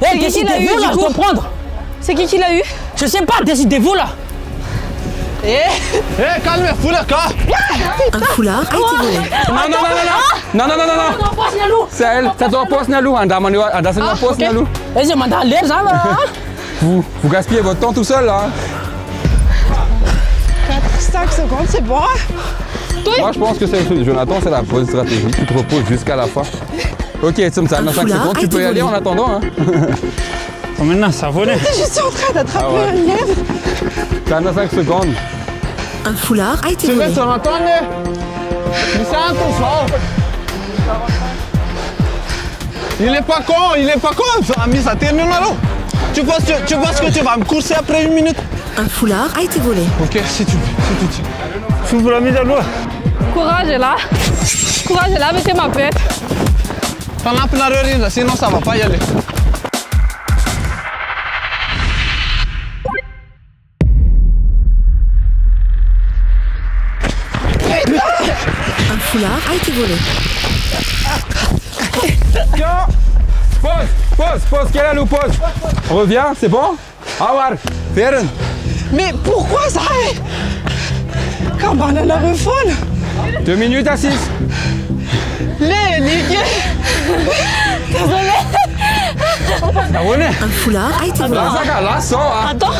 Hey, décidez-vous là, je dois prendre. C'est qui l'a eu? Je sais pas, décidez-vous là. Calme-vous là, quoi. Un foulard a été volé. Non. C'est elle, ça doit pas se nous. Vas-y, manda l'air, ça va. Vous gaspillez votre temps tout seul là. 4-5 secondes, c'est bon. Moi je pense que c'est Jonathan, c'est la bonne stratégie. Tu te reposes jusqu'à la fin. Ok, ça me 5 secondes, tu peux y aller en attendant. Hein. Maintenant, ça volait. Je suis en train d'attraper une lèvre. Ça en a 5 secondes. Un foulard a été volé. Tu veux entendre? Il est pas con, ami, ça termine alors. Tu penses que tu vas me courser après 1 minute? Un foulard a été volé. Ok, si tu veux. Fous la mise à l'eau. Courage est là, mettez ma pète. T'en as plein de rire, sinon ça va pas y aller. Un foulard a été volé. Pause, quelle est nous pause? Reviens, c'est bon? Awar, Feren. Mais pourquoi ça? Quand on a la refone. 2 minutes à 6. Les niqués. Désolé. Un foulard a été volé. Attends.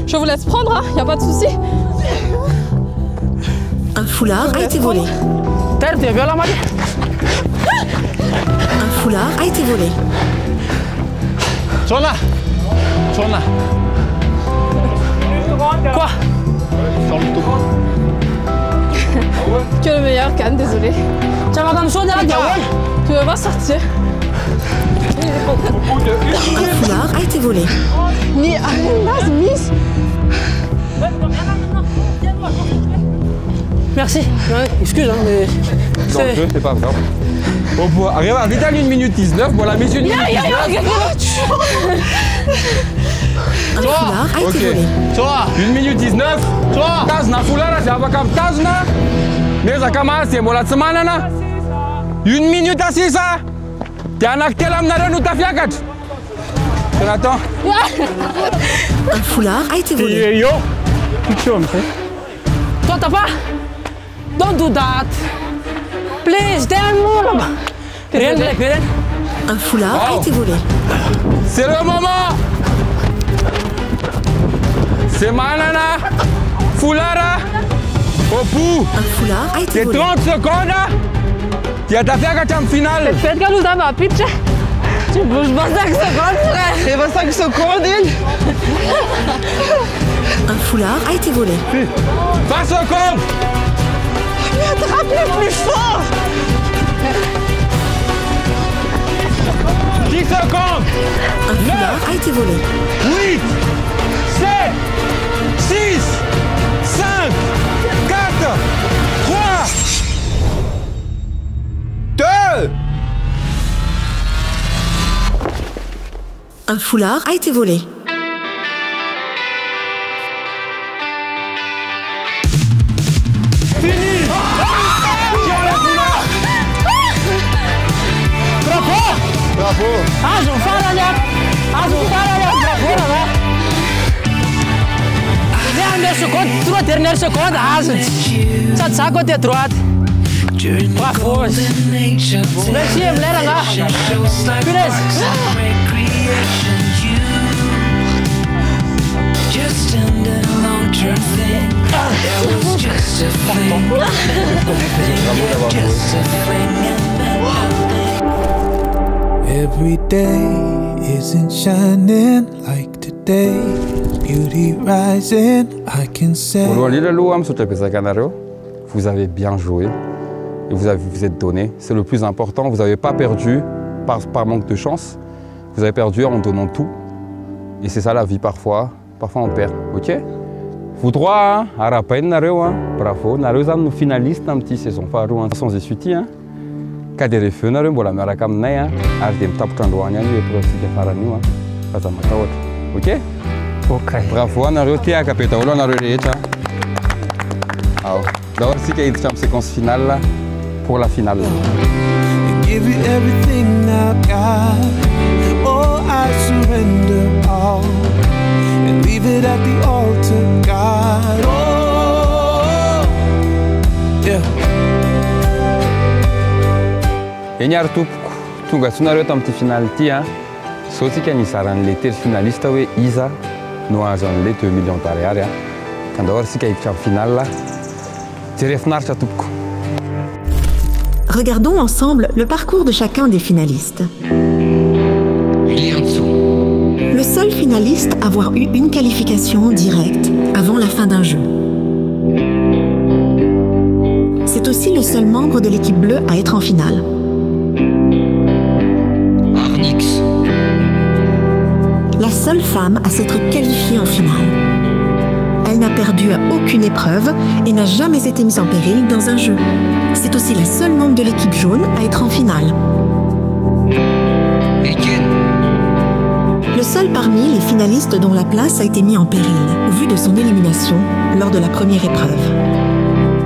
Je vous laisse prendre, hein, y a pas de souci. Un foulard a été volé. Terre, t'es violent, Marie. Un foulard a été volé. Sona. Quoi? Tu es le meilleur, Can, désolé. Tu vas comme ça, tu veux pas sortir? Un foulard a été volé. Ni Arenas, Miss. Merci. Excuse, hein, mais. C'est pas grave. Arrive à vite à 1 minute 19. Bon, la mission 1 minute 19. Un foulard a été volé. 1 minute 19. Tazna foulard, c'est pas comme Tazna. Mais ça commence, c'est bon la semaine. 1 minute à 6. T'es un acteur là, nous t'as fait. Jonathan. Un foulard a été volé. Toi, t'as pas? Don't do that. Please, donne-moi. Rien. Un foulard a été volé. C'est le moment. C'est Manana. Foulard. Au bout. Un foulard a été volé. C'est 30 secondes. Tu as ta fiaca en finale. Faites que nous avons un pitch. Tu bouges pas 5 secondes, frère. C'est pas 5 secondes, Un foulard a été volé. 20 secondes. Mais attrape-le plus fort. 10 secondes. Un foulard a été volé. 8, 7, 6, 5, 4, 3, 2. Un foulard a été volé. Fini. Bravo. Dernière seconde, 3 dernières secondes, ça te sac côté droite. Bravo. Merci, Emlera là. Punaise. Just under a long-term thing. That was just a fling. Just a fling and then nothing. Every day isn't shining like today. Beauty rising, I can say. Vous avez bien joué. et vous êtes donné. C'est le plus important. Vous n'avez pas perdu par manque de chance. Vous avez perdu en donnant tout. Et c'est ça la vie parfois. Parfois on perd. Ok? Vous trois, à rappel, bravo. Nareo zany finaliste un petit saison faharoa sans essuie hein. Ka de refeu nareo mbola miaraka aminay hein. Ary de mitapotra androany ihany épreuve sika farany io hein. Fa za matahotra. Ok? Ok. Bravo anareo tiaka be daholo anareo rehetra. Ao. D'abord sika hiditra amin'ny séquence finale là, pour la finale. Give you everything I've got. Oh, I surrender all and leave it at the altar, God. Oh, yeah. Enyary tompoko, tonga tsy nareo tamin'ity finale ity hein. Sao tsika nizaran'le tery finaliste hoe iza no azo an'le 2 millions d'ariary hein. Ka andao ary sika hiditra amin'ny finale là. Jery finaritra tompoko. Regardons ensemble le parcours de chacun des finalistes. Le seul finaliste à avoir eu une qualification directe avant la fin d'un jeu. C'est aussi le seul membre de l'équipe bleue à être en finale. Arnix. La seule femme à s'être qualifiée en finale. Elle n'a perdu à aucune épreuve et n'a jamais été mise en péril dans un jeu. C'est aussi la seule membre de l'équipe jaune à être en finale. Le seul parmi les finalistes dont la place a été mise en péril, au vu de son élimination lors de la première épreuve.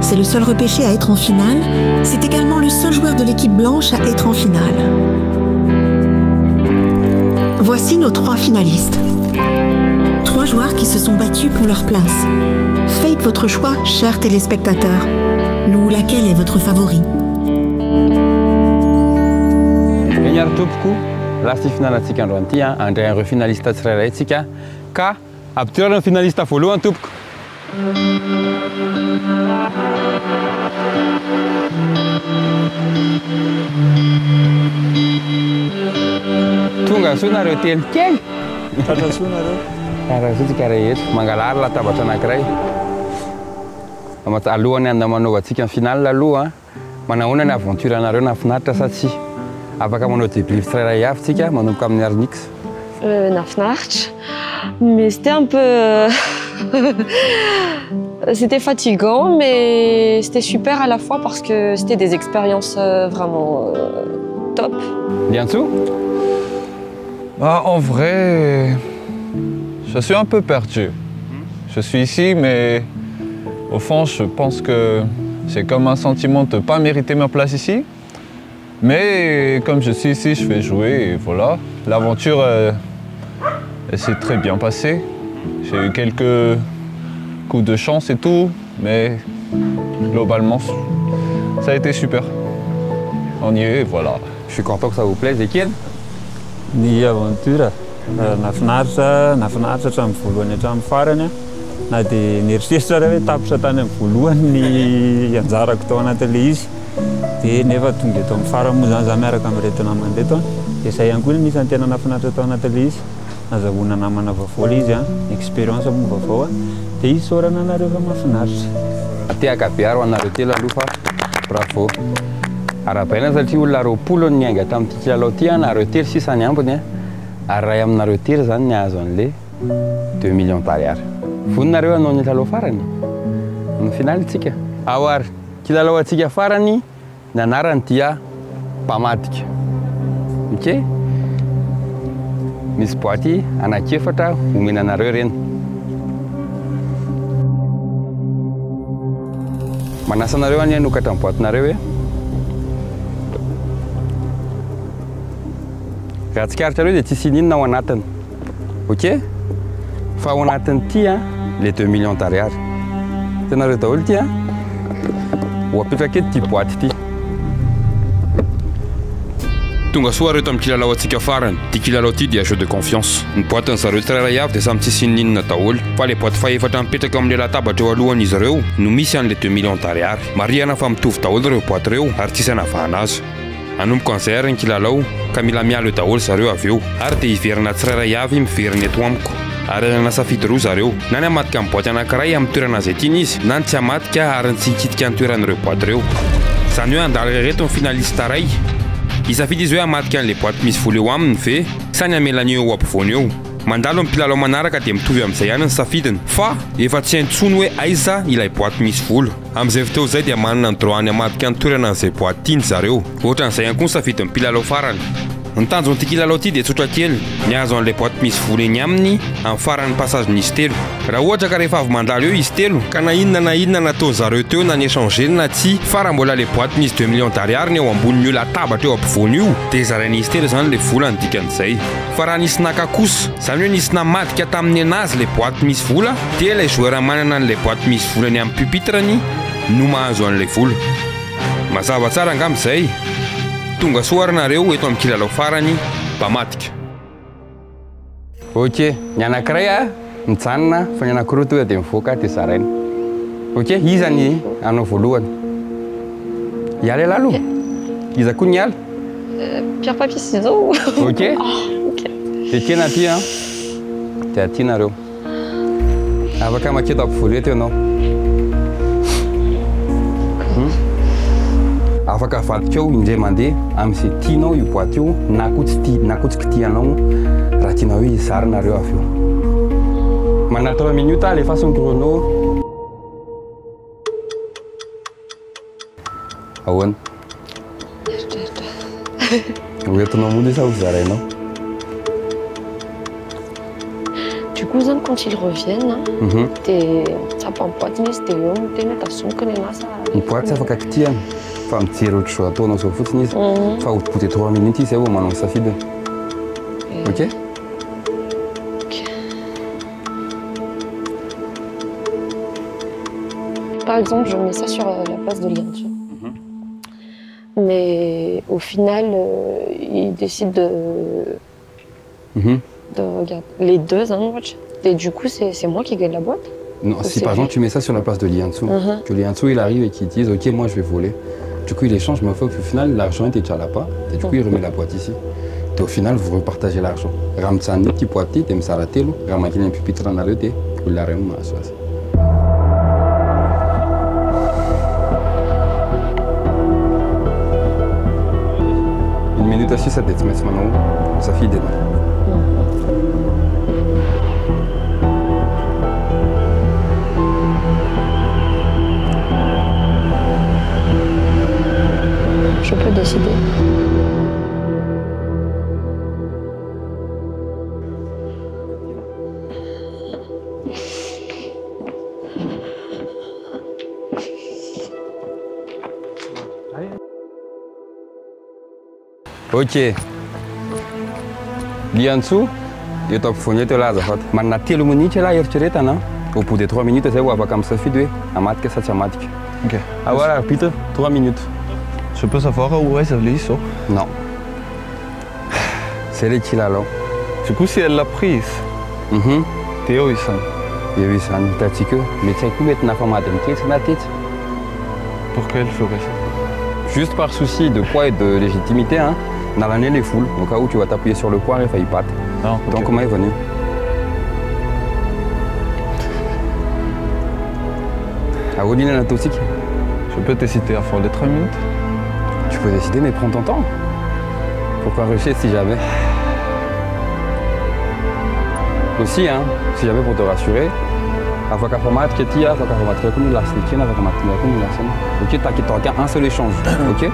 C'est le seul repêché à être en finale. C'est également le seul joueur de l'équipe blanche à être en finale. Voici nos 3 finalistes. 3 joueurs qui se sont battus pour leur place. Faites votre choix, chers téléspectateurs. Laquelle est votre favori? Enyary tompoko, lasy finalantsika androany ity hein. Andray ireo finaliste tsirairay tsika ka ampidirana ny finaliste voalohany tompoko. Tonga soa nareo telo kely. Tratra soa nareo. Raha soa tsika rehetra mangalary latabatra anankiray. Alohany andamanaovantsika ny finale aloha manahoana ny aventure anareo nafinaritra sa tsy? Afaka manao débrief tsirairay avy tsika manomboka amin'ny Arnix. Nafinaritra, mais c'était un peu c'était fatigant mais c'était super à la fois parce que c'était des expériences vraiment top. Lianzou? En vrai, je suis un peu perdu. Je suis ici mais au fond, je pense que c'est comme un sentiment de ne pas mériter ma place ici. Mais comme je suis ici, je fais jouer et voilà. L'aventure, elle s'est très bien passée. J'ai eu quelques coups de chance et tout, mais globalement, ça a été super. On y est et voilà. Je suis content que ça vous plaise. Et qui? Ni aventure, nafinaritra hatramin'ny voalohany hatramin'ny farany. Na dia nieritseritra raha hoe tapitra tany amin'ny voalohany ny anjarako tao anatin'ilay izy. Dia nefa tonga eto amin'ny farany moa zany za miaraka amin'ireto namana reto. Dia izay ihany koa nisany tena nafinaritra tao anatin'ilay izy. Nahazoana namana vaovao ilay izy, expérience moa vaovao. Dia izy saorana anareo fa mahafinaritra. Tiaka be ary ho anareo telo aloha fa bravo. Arabaina satria olona roapolo ny niainga tamin'ity kilalao ity nareo tery sisa ny ambiny ary ray aminareo tery zany ny azo an'le 2 millions d'ariary. Voninareo hanao ny lalao farany ny finaly tsika. Ao ary kilalao atsika farany ny anarany dia mpamadika. Ok? Misy boaty anankefatra omenanareo reny. Manasanareo any hanokatra amin'ny boatinareo hoe raha tsikaritra reo dia tsisy ininona ao anatiny. Ok? Fa ao anatiny ity les 2 millions d'ariary. Hitanareo daholo ity ho apetraka eto ity boaty ity. Tonga soa reto amin'ny kilalao atsika farany. Ty kilalao ty dia jeu de confiance. Ny boatiny zareo tsirairay avy dia samy tsisy ininona daholo. Fa le boaty faefatra mipetraka amin'le latabatra eo alohan'izy ireo no misy an'le 2 millions d'ariary. Marihana fa mitovy daholo ireo boaty ireo ary tsisy anavahana azy. Anomboka an'izay ary ny kilalao ka mila mialo daholo zareo avy eo ary dia hiverina tsirairay avy miveriny eto amiko. Ary alana safidy roa zareo, na ny hamatika amin'ny boaty anankiray amin'ny toerana izay tiany izy, na ny tsy hamatika ary ny tsy hikitika ny toeran'ireo boaty ireo. Zany hoe andalo rehetra ny finalista ray. Isafidy izy hoe hamadika an'le boaty misy vola eo aminy ve sa ny amelany eo ampovoany eo. Mandalo amin'ny mpilalao manaraka dia mitovy amin'izay ihany ny safidiny fa efa tsy haintsony hoe aiza ilay boaty misy vola. Amin'izay fotoana izay dia manana ny droany hamadika ny toerana an'izay boaty tiany zareo. Ohatran'izay ihany koa ny safidiny mpilalao farany. Ny tanjon'ity kilalao ity dia tsotra kely, mihazo an'ilay boaty misy vola eny aminy amin'ny faran'ny pasagen'izy telo. Raha ohatra ka rehefa avy mandalo eo izy telo ka na inona nataony zareo teo na ny échanger na tsy fa raha mbola le boaty misy 2 millions d'ariary ny eo ambonin'io latabatra eo ampovoany io dia zarain'izy telo zany le vola ny dikan'izay. Fa raha nisy naka kosa, zany hoe nisy namadika tamin'ny anazy le boaty misy vola dia ilay joueur manana an'ilay boaty misy volany amin'ny pupitrany no mahazo an'ilay vola. Mazava tsara angamb'izay. Tonga soarinareo eto amin'ny kilalao farany mpamadika. Ok, ny anankiray mijanona fa ny anankiroa tonga dia mivoaka dia zaraina. Ok, iza ny anao voalohany? Hiala ela aloha? Iza koa ny hiala? Pierre papier ciseaux. Ok. Dia kena aty dia aty nareo. Afaka maketo ampovoany eto ianao. Afaka avadika eo indray mandeha amin'izay tianao io boaty io na koa tsy tianao raha tianao hoe zarinareo avy eo. Mana 3 minutes alefaso ny chrono. Ahoana? Hoentinao mody sa ho zarainao? Du coup, quand ils reviennent, ça prend pas de mise de l'homme, de mettre à son connaissance. Ny boaty tsy afaka kitihana fa mijery ohatra zao ataonao zao fotsiny izy fa ho bout de 3 minutes izy vao manao safidiny. Ok? Par exemple, je mets ça sur la place de Lianzu. Mais au final, il décide de regarder les deux matchs. Et du coup, c'est moi qui gagne la boîte. Non, si par exemple tu mets ça sur la place de Lianzu, que Lianzu il arrive et qu'il dise ok, moi je vais voler. Du coup, il échange, mais au final, l'argent était déjà là-bas. Et du coup, il remet la boîte ici. Et au final, vous repartagez l'argent. Ramtsani, petit boîtier, t'aimes ça rater, Ramakine, pupitre en arrêté, ou la reine, une minute à 6 à tête, mais maintenant, ça fait des Je peux décider. Ok. Lianzu, eu tô fonete lá, Zafat. Mas na telo minute lá, eritreretana. Au bout de 3 minutes, eu avais comme ça fait deux. Amatique, ça amatique. Ok. Ah voilà, Peter, 3 minutes. Je peux savoir où est-ce qu'elle est? Non. C'est elle qui l'a là. Du coup, si elle l'a prise, Théo il s'en. Il s'en, t'as dit que. Mais tu sais que mettre une femme à la tête. Pourquoi elle ferait ça? Juste par souci de poids et de légitimité, hein. Dans l'année, les foules. Au cas où tu vas t'appuyer sur le poids et faire patte. Non. Donc, comment est venu? À Rodine, la toxique. Je peux t'hésiter à faire les 3 minutes? Tu peux décider, mais prends ton temps. Pourquoi rusher si jamais? Aussi, hein, si jamais pour te rassurer, avant qu'à format que tu as, avant qu'à format que nous la sneakin, avant qu'à format que nous la scène. Ok, t'as un seul échange. Ok?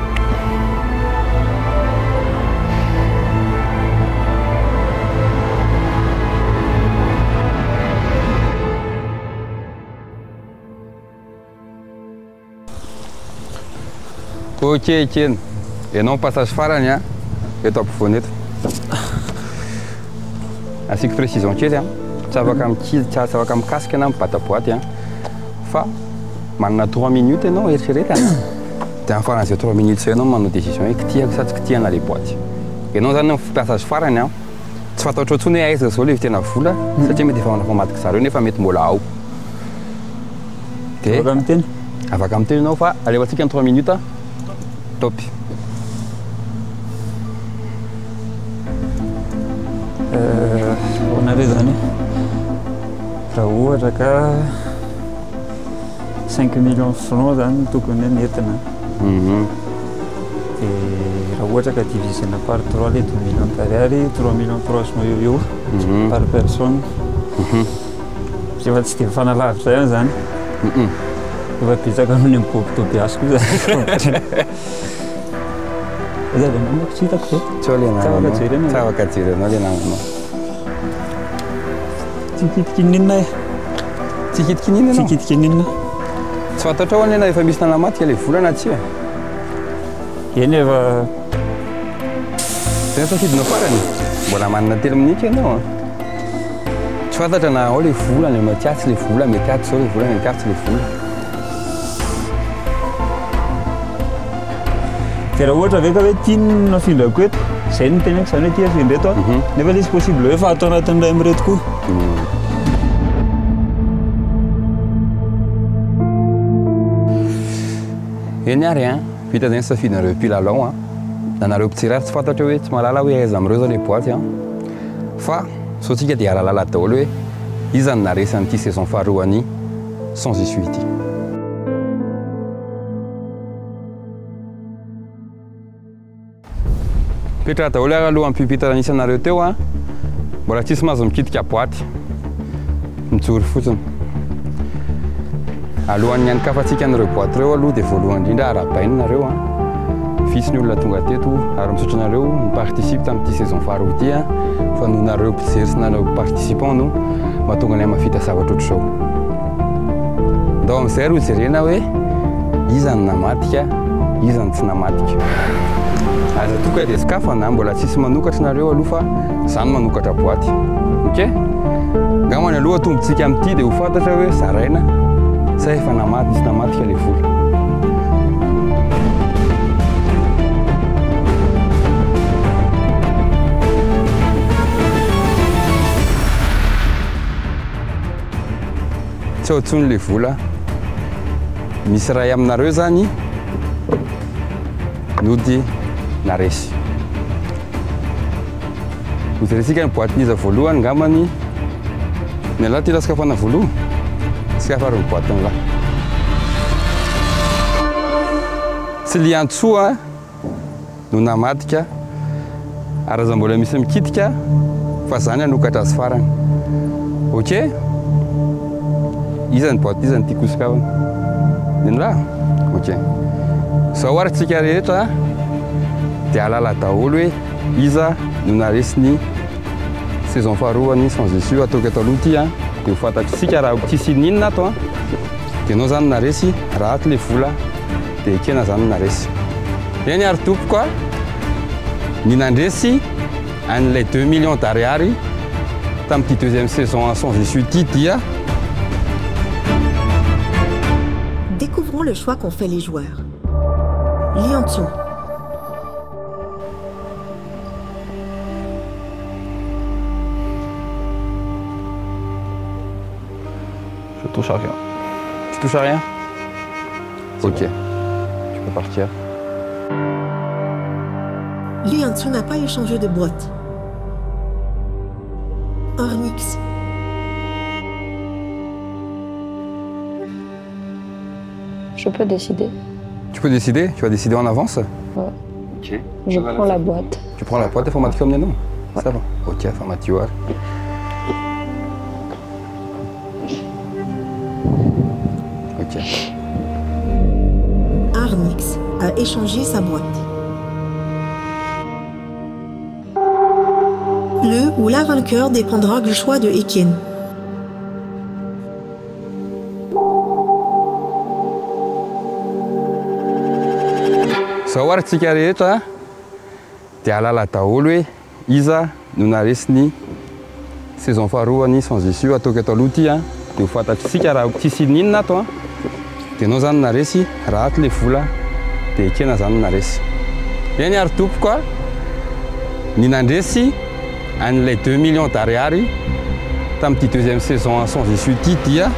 Ok, Etienne. Et non passage farania. Et top fenêtre. Ainsi que précision, tu sais, ça va comme casque, non, pas ta boîte, hein. Fa, maintenant 3 minutes, non, et c'est là. T'es en France, 3 minutes, c'est non, mon décision, et que tu as ça, que tu as dans les boîtes. Et non, un passage farania. Tu vas te retourner à ce sol, et tu es dans la foule, ça te met des femmes en format que ça, ne pas mettre mon là-haut. T'es? Avant comme tu non, fa, allez, voici qu'en 3 minutes, top. On avait donné. Raoua, 5 millions de francs, tout le monde est Raha ohatra ka divisena par 3 le 2 millions d'ariary 3 millions 300 eo par personne. Efa tsy dia mifanalavitra ihany zany. Efa betsaka noho ny mipopitopiasiko io zany. Zay dia namako tsy hitako zao. Tsy le namako. Tsy afaka jerenao le namanao. Tsy hitikininona e. Tsy hitikininona? Tsy hitikininona. Tsy fantatrao any efa misy nanamatika le volana tsy e? Eny efa tena tafidinao farany. Mbola manana telo minitra ianao. Tsy fantatra na ao le vola le mety atsy le vola mety atsy zao le vola mety atsy le vola. Dia raha ohatra ve ka hoe tiany nafindrako eto, izay no teneniko zany hoe tia afindra eto nefa ilay izy possible hoe fa atao anatin'iray amireto koa. Eny ary a, vita zay ny safidinareo mpilalao nanareo mpitsiray tsy fantatra hoe tsy mahalala hoe aiza amireo zao le boaty fa sao tsika dia alalala daholo hoe iza ny naresy an'ity saison faharoany sans issue ity. Petra daholo ary aloha ampipita anisanareo teo mbola tsisy mahazo mikitika boaty mijory fotsiny. Alohan'ny ankafatsika an'ireo boaty ireo aloha dia voalohany indrindra arabainareo fisy ny olona tonga teto ary misotranareo miparticipe tamin'ity saison faharoa ity fa noho nareo mpijery sy nareo participant no mahatonga ny mahafita zavatra ohatr'izao. Ndao amin'izay ro jerena hoe iza ny namatika, iza ny tsy namatika. Aza toka dia sikafana mbola tsisy manokatra nareo aloha fa izany manokatra boaty. Ok? Ngamany aloha tombontsika amin'ity dia ho fantatra hoe zaraina sa efa namaty sy namatika le vola. Tsy ao intsony le vola. Misy ray aminareo zany nody naresy. Hojerentsika ny boatin'iza voalohany ngamany ny alahy ty lasikafana voaloha sikafa ry boatiny lahy. Tsy liantsoa no namatika ary aza mbola misy mikitika fa zany anokatra azy farany. Ok? Iza ny boaty iza ny tiako sikafana? Ny lahy? Ok. Zao ary tsika rehetra dia alala daholo hoe iza no naresy ny saison faharoany sans issue ataoko eto aloha ity dia ho fantatritsika raha tsisy ninona ato dia anao zany naresy raha ato le vola dia ekena zany naresy. Eny ary tompoko ny nandresy an'ilay 2 millions d'ariary tamin'ity deuxième saison sans issue ity dia découvrons le choix qu'ont fait les joueurs. Lianzhou. Je touche à rien. Tu touches à rien? Ok. Tu peux partir. Lianzhou n'a pas échangé de boîte. Ornix. Je peux décider. Tu peux décider? Tu vas décider en avance? Ouais. Ok. Je prends la boîte. Tu prends la boîte informatique comme non? Ça va. Ok, informatique. Ok. Arnix a échangé sa boîte. Le ou la vainqueur dépendra du choix de Etienne. Zao ary tsika rehetra dia alala daholo hoe iza no naresy ny saison faharoany sans issue ataoko eto aloha ity dia ho fantatritsika raha tsisy ninona ato dia anao zany naresy raha ato le vola dia ekena zany naresy. Eny ary tompoko ny nandresy an'ilay 2 millions d'ariary tamin'ity deuxième saison sans issue ity dia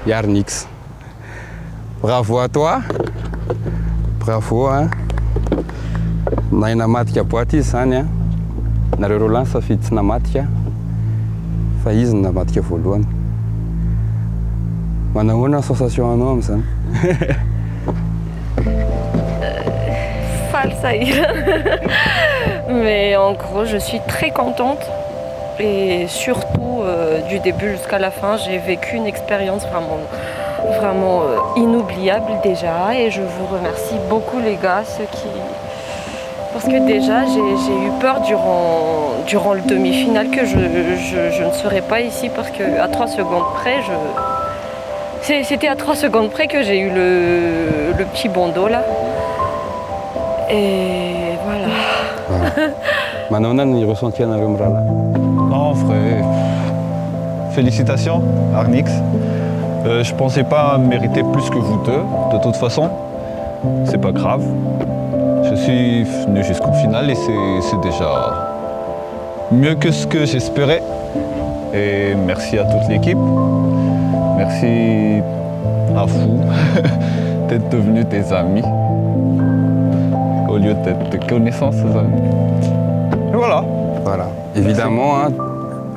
Yarnix. Bravo à toi. Bravo. Na namatika boaty izy zany nareo Roland safidy tsy namatika fa izy ny namatika voalohany. Manahoana sensation anao amin'izany? Falsaï. Mais en gros, je suis très contente. Et surtout, du début jusqu'à la fin, j'ai vécu une expérience vraiment inoubliable déjà. Et je vous remercie beaucoup les gars, parce que déjà, j'ai eu peur durant le demi-finale que je ne serais pas ici parce qu'à 3 secondes près, c'était à 3 secondes près que j'ai eu le petit bandeau là. Et voilà. Maintenant, on ressenti un arrêt là. Non, frère. Félicitations, Arnix. Je pensais pas mériter plus que vous deux, de toute façon. C'est pas grave. Je suis venu jusqu'au final et c'est déjà mieux que ce que j'espérais. Et merci à toute l'équipe. Merci à vous d'être devenus des amis au lieu d'être des connaissances. Et voilà. Voilà. Évidemment,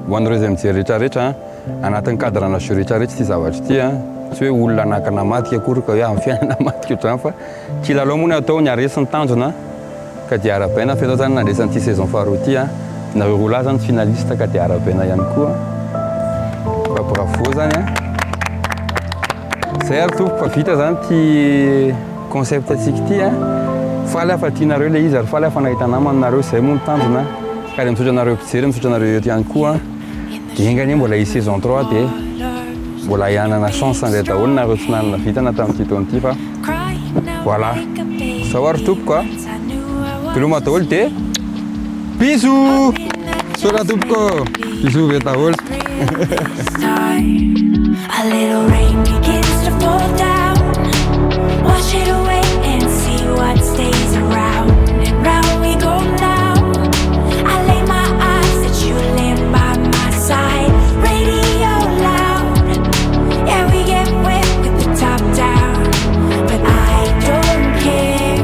wandrezem tsy rehetrarehetra anatin'ny cadre-na sy rehetrarehetra ty zavatra ty tsy hoe olona anakana matika akory ka hoe amin'ny fiainana matika ohatrany fa kilalao moa ny atao ny aresin'ny tanjona ka dia arabaina fetao zany nandresan'ity saison faharoa ty nareo roa lahy zany finaliste ka dia arabaina ihany koa fa bravo zany zay ary tompo fa vita zany ty concept atsika ty faly afa tianareo le izy ary faly afa nahita namanareo zay moa ny tanjona ka dia misotra anareo mpijery misotra anareo eto ihany koa dia engany mbola i saison 3 dia mbola hianana chance andray daholo nareo tsy nanana vitana tamin'ity taona ity fa voilà sao ary tompoko piloma daholo dia bisou sola tompoko bisou ve daholo A little rain begins to fall down. Wash it away and see what stays around. And round we go now. I lay my eyes that you laying by my side. Radio loud. Yeah, we get wet with the top down. But I don't care.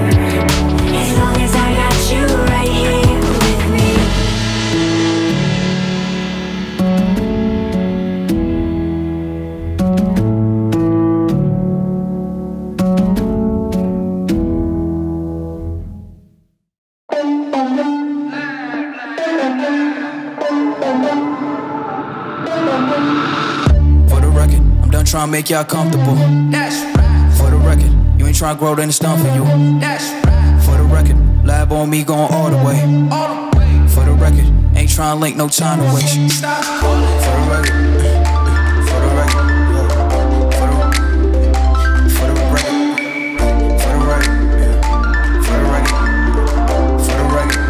As long as I got you right here with me. Trying to make y'all comfortable. That's right. For the record, you ain't trying to grow, then it's done for you. That's right. For the record, lab on me going all the way. All the way. For the record, ain't trying to link, no time to waste. Stop. For the record. For the record. For the record. For the record. For the record. For the record.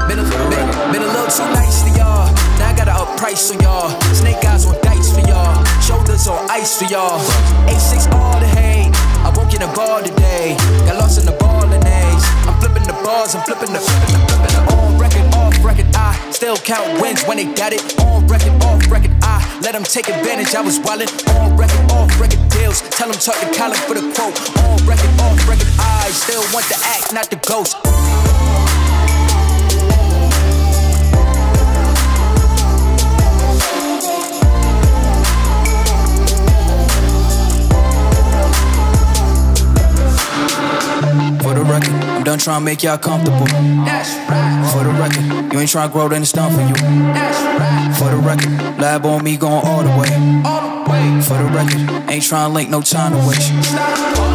Been a little too nice to y'all. Now I gotta up price on y'all. Snake eyes on dice for y'all. Shoulders on ice for y'all. 8-6 all the hate. I won't get a ball today. Got lost in the ball and A's. I'm flipping the bars, I'm flipping the on record, off record. I still count wins when they got it. On record, off record. I let them take advantage. I was wildin'. On record, off record deals. Tell them talk to Colin for the quote. On record, off record. I still want the act, not the ghost. For the record, I'm done trying to make y'all comfortable. That's right. For the record, you ain't trying to grow, then it's done for you. That's right. For the record, lab on me going all the way. All the way. For the record, ain't trying to link, no time to waste. Stop.